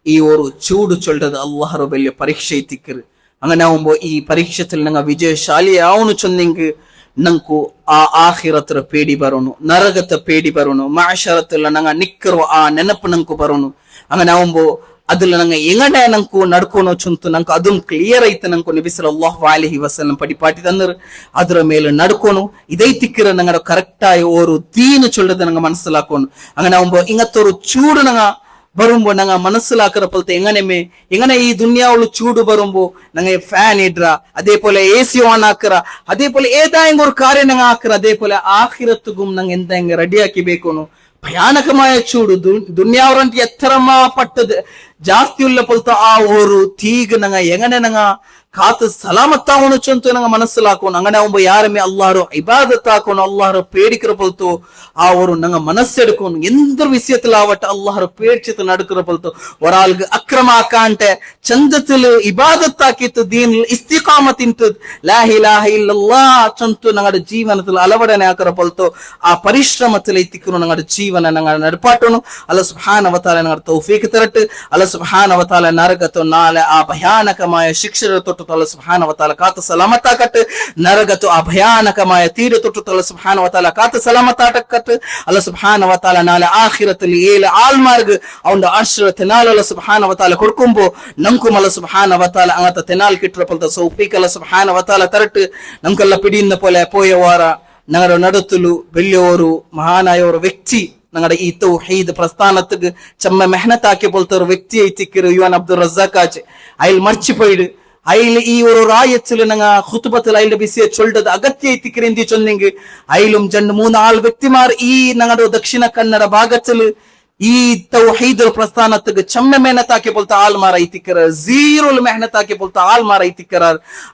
ഈ ഒരു ചൂട് ചൊല്ലത് അല്ലാഹുರ വലിയ പരീക്ഷ ಐತಿಕ್ಕರು. അങ്ങനെ ആവുമ്പോ ഈ പരീക്ഷത്തിൽ ഞങ്ങൾ വിജയശാലിയാവുന്നു ചൊന്നെങ്കിൽ ನಂಕು ಆ ಆಖಿರತ್ರ ಪೇಡಿ ಬರೋನು, ನರಗತ ಪೇಡಿ ಬರೋನು, ಮಾಶರத்துல ನಂಗ ನಿಕ್ಕರು ಆ ನೆನಪು ನಂಕು ಬರೋನು. ಹಂಗ ನಾವುಂಬೋ ಅದ್ಲ ನಂಗ ಎಂಗಡೆ ನಂಕು ನಡ್ಕೋನೋ ಚುಂತು ನಂಕು ಅದನ್ ಕ್ಲಿಯರ್ ಐತೆ ನಂಕು ನಬಿ ಸಲ್ಲಲ್ಲಾಹು ಅಲೈಹಿ ವಸಲ್ಲಂ ಪಡಿಪಾಟಿ ತಂದರು ಅದ್ರ ಮೇಲೆ ನಡ್ಕೋನು ಇದೇ ತಿಕ್ಕಿರ ನಂಗಡ ಕರೆಕ್ಟ್ ಆಗಿ ಓರು ದೀನು ಚೊಲ್ಲದ ನಂಗ ಮನಸ್ಸಲಾಕೋನು. ಹಂಗ ನಾವುಂಬೋ ಇಂಗತ್ತೋರು ಚೂಡು ನಂಗ ಬರುಂಬೋ ನಂಗ ಮನಸ್ಸಲಾಕರ ಪಲ್ತೆ ಎಂಗನೆ ಈ ದುನಿಯಾವಳು ಚೂಡು ಬರುಂಬೋ ನಂಗೆ ಫ್ಯಾನ್ ಇಡ್ರ, ಅದೇ ಪೋಲೆ AC ಆನ್ ಹಾಕರ, ಅದೇ ಪೋಲೆ ಏದಾಯಂಗ ஒரு ಕಾರ್ಯ ನಂಗ ಹಾಕರ, ಅದೇ ಪೋಲೆ ಆಖಿರತ್ತುಗುಂ ನಂಗೆ ಎಂತ ಹೆಂಗ ರೆಡಿ ಹಾಕಿ ಬೇಕೋನು. ಭಯಾನಕമായ ಚೂಡು ದುನಿಯಾವರಂಟಿ ಎತ್ತರಮಾ ಪಟ್ಟದ ಜಾಸ್ತಿ ಉಳ್ಳ ಪಲ್ತ ಆ ಓರು ತೀಗ ನಂಗ ಎಂಗನೆ ನಂಗ ಕಾತು ಸಲಾಮತ್ತಾವನು ಚಂತು ನಂಗ ಮನಸ್ಸಲಾಕೋನು. ಅಂಗನೆ ಒಬ್ಬ ಯಾರಮೇ ಅಲ್ಲಾರು ಇಬಾದತ್ ಹಾಕೋನು, ಅಲ್ಲಾರು പേടിக்கிற ಪಲ್ತು ആ ഒരു ನಂಗ ಮನಸ್ಸೆടുಕೋನು. ಎಂದ್ರ ವಿಷಯത്തിൽ ആവട്ടെ അല്ലാഹു പേടിച്ചിട്ട് നടക്കുന്ന പലतो ഒരാൾക്ക് അക്രമാക്കാണ്ടെ ചന്തത്തിൽ ഇബാദത്താക്കിട്ട് ദീനിൽ ഇസ്തിഖാമത്തിൻത് ലാ ഇലാഹ ഇല്ലല്ലാഹ് ചന്തു ഞങ്ങളുടെ ಜೀವನത്തിൽ ಅಳವಡನೆ ಹಾಕರ ಪಲ್तो ಆ ಪರಿಶ್ರಮത്തിൽ ಎತ್ತಿಕೊಂಡು ഞങ്ങളുടെ ಜೀವನ ഞങ്ങൾ ನಡಪಾಟೋನು. ಅಲ್ಲಾಹ್ ಸುಬ್ಹಾನಹು ವ ತಆಲ ഞങ്ങളുടെ ತೌಫೀಕ್ ತರಟ್ಟು. ಅಲ್ಲಾಹ್ ಸುಬ್ಹಾನಹು ವ ತಆಲ ನರಕತ್ತು ನಾಳೆ ಆ ಭಯಾನಕമായ ಶಿಕ್ಷೆಯ ತೊಟ್ಟು ಅಲ್ಲಾಹ್ ಸುಬ್ಹಾನಹು ವ ತಆಲ ಕಾತು ಸಲಾಮತ್ತಾಕಟ್ಟು. ನರಕತ್ತು ಆ ಭಯಾನಕമായ ತೀರ ತೊಟ್ಟು ಅಲ್ಲಾಹ್ ಸುಬ್ಹಾನಹು ವ ತಆಲ ಕಾತು ಸಲಾಮತ್ತಾಕಟ್ಟು. ಅಲ್ಲಾಹ್ ಸುಬ್ಹಾನಹು ವ ತಆಲ ನಾಳೆ ಆಖಿರದಲ್ಲಿ ಏಳು ಆಲ್ಮಾರ್ಗ್ ಅವನ ಆಶ್ರಯ ತೆನಾಲ್ ಅಲ್ಲಾಹ್ ಸುಬ್ಹಾನಹು ವ ತಆಲ ಕೊಡ್ಕೊಂಬೋ ನಂಕು ಅಲ್ಲಾಹ್ ಸುಬ್ಹಾನಹು ವ ತಆಲ ಅಂಗತ ತೆನಾಲ್ ಕಿಟ್ರ ಪಲ್ತ ಸೌಫೀಕ್ ಅಲ್ಲಾಹ್ ಸುಬ್ಹಾನಹು ವ ತಆಲ ತರಟ್ಟು. ನಂಕಲ್ಲ ಪಿಡಿಯಿಂದ ಪೋಲೆ ಪೋಯವಾರ ഞങ്ങളുടെ നടത്തുലു വലിയൊരു മഹാനായ ഒരു വ്യക്തി ഞങ്ങളുടെ ഈ തൗഹീദ് പ്രസ്ഥാനത്തിക്ക് ചെമ്മ മെഹനത്താക്കി പോലത്തെ ഒരു വ്യക്തി എത്തിക്കരു യുവാൻ അബ്ദുൾ റസാഖ് അയാൾ മറിച്ചുപോയിട് അയില് ഈ ഒരു റായത്തിൽ ഞങ്ങ ഖുതുബത്തിൽ അയിന്റെ ബിസിയെ ചൊല്ലത് അഗത്യ എത്തിക്കരെന്തി ചൊന്നെങ്കിൽ അയിലും 2-3 വ്യക്തിമാർ ഈ ഞങ്ങളുടെ ദക്ഷിണ കന്നഡ ഭാഗത്തില് ಈ ತೌಹೀದ್ ಪ್ರಸ್ಥಾನಕ್ಕೆ ಚಮ್ಮ ಮೆಹನತ್ ಹಾಕಿ ಬೋಲ್ತ ಆಲ್ ಮಾರ ಐತಿಕ್ಕರ, ಝೀರೋಲ್ ಮೆಹನತ್ ಹಾಕಿ ಬೋಲ್ತ ಆಲ್ ಮಾರ ಐತಿಕ್ಕರ.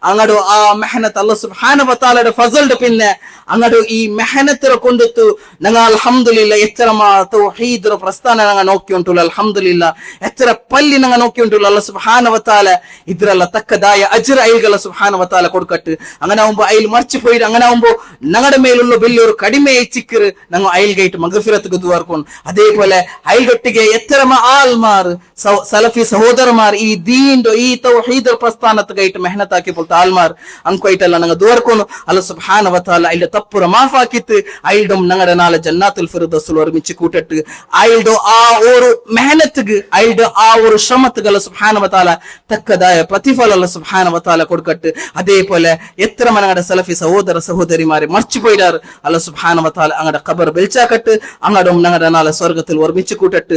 ಅಂಗಡು ಆ ಮೆಹನತ್ ಅಲ್ಲಾಹ್ ಸುಬ್ಹಾನಹು ವ ತಆಲದ ಫಜಲ್ ಪಿನ್ನೆ ಅಂಗಡು ಈ ಮೆಹನತ್ ಕೊಂಡತ್ತು ನಂಗ ಅಲ್ಹಮ್ದುಲಿಲ್ಲಾ ಎಚ್ಚರ ಮಾ ತೌಹೀದ್ ಪ್ರಸ್ಥಾನ ನಂಗ ನೋಕಿ ಉಂಟು. ಅಲ್ಹಮ್ದುಲಿಲ್ಲಾ ಎಚ್ಚರ ಪಲ್ಲಿ ನಂಗ ನೋಕಿ ಉಂಟು. ಅಲ್ಲಾಹ್ ಸುಬ್ಹಾನಹು ವ ತಆಲ ಇದ್ರಲ್ಲ ತಕ್ಕದಾಯ ಅಜ್ರ ಐಲ್ಗಲ್ಲ ಸುಬ್ಹಾನಹು ವ ತಆಲ ಕೊಡ್ಕಟ್ಟು. ಅಂಗನ ಒಂಬ ಐಲ್ ಮರ್ಚಿ ಪೋಯಿಡ್ ಅಂಗನ ಒಂಬ ನಂಗಡ ಮೇಲುಳ್ಳ ಬೆಲ್ಲಿಯವರು ಕಡಿಮೆ ಹೆಚ್ಚಿಕ್ಕರು ನಂಗ ಐಲ್ ಗೈಟ್ ಮಗಫಿರತ್ ದುವಾರ್ಕೊಂಡು. ಅದೇ ಪೋಲೆ ಐಲ್ಗೊಟ್ಟಿಗೆ ಎತ್ತರಮ ಆಲ್ಮಾರ್ ಸಲಫಿ ಸಹೋದರಮಾರ್ ಈ ದೀನ್ ಈ ತೌಹೀದ್ ಪ್ರಸ್ಥಾನತ್ ಗೈಟ್ ಮೆಹನತ್ ಹಾಕಿ ಬೋಲ್ತ ಆಲ್ಮಾರ್ ಅಂಕೊಯ್ಟಲ್ಲ ನಂಗ ದುವರ್ಕೋನು. ಅಲ್ಲಾಹ್ ಸುಬ್ಹಾನಹು ವ ತಆಲ ಐಲ್ಡ ತಪ್ಪುರ ಮಾಫ್ ಹಾಕಿತ್ತು. ಐಲ್ಡಮ್ ನಂಗಡ ನಾಳೆ ಜನ್ನಾತುಲ್ ಫಿರ್ದೌಸ್ ವರ್ಮಿಚ್ಚಿ ಕೂಟಟ್ಟು ಐಲ್ಡೋ ಆ ಓರು ಮೆಹನತ್ಗೆ ಐಲ್ಡ ಆ ಓರು ಶ್ರಮತ್ಗೆ ಅಲ್ಲಾಹ್ ಸುಬ್ಹಾನಹು ವ ತಆಲ ತಕ್ಕದಾಯ ಪ್ರತಿಫಲ ಅಲ್ಲಾಹ್ ಸುಬ್ಹಾನಹು ವ ತಆಲ ಕೊಡ್ಕಟ್ಟು. ಅದೇ ಪೋಲೆ ಎತ್ತರಮ ನಂಗಡ ಸಲಫಿ ಸಹೋದರ ಸಹೋದರಿ ಮಾರಿ ಮರ್ಚಿ ಪೋಯ್ಡಾರ್. ಅಲ್ಲಾಹ್ ಸುಬ್ಹಾನಹು ವ ತಆಲ ಅಂಗಡ ಖಬರ್ ಬೆಲ್ಚಾಕಟ್ಟು ಅಂಗಡಮ್ ನಂಗಡ ನಾಳೆ ಸ್ವರ್ಗത്തിൽ ವರ್ಮಿಚ್ಚಿ ಕೂಟಟ್ಟು.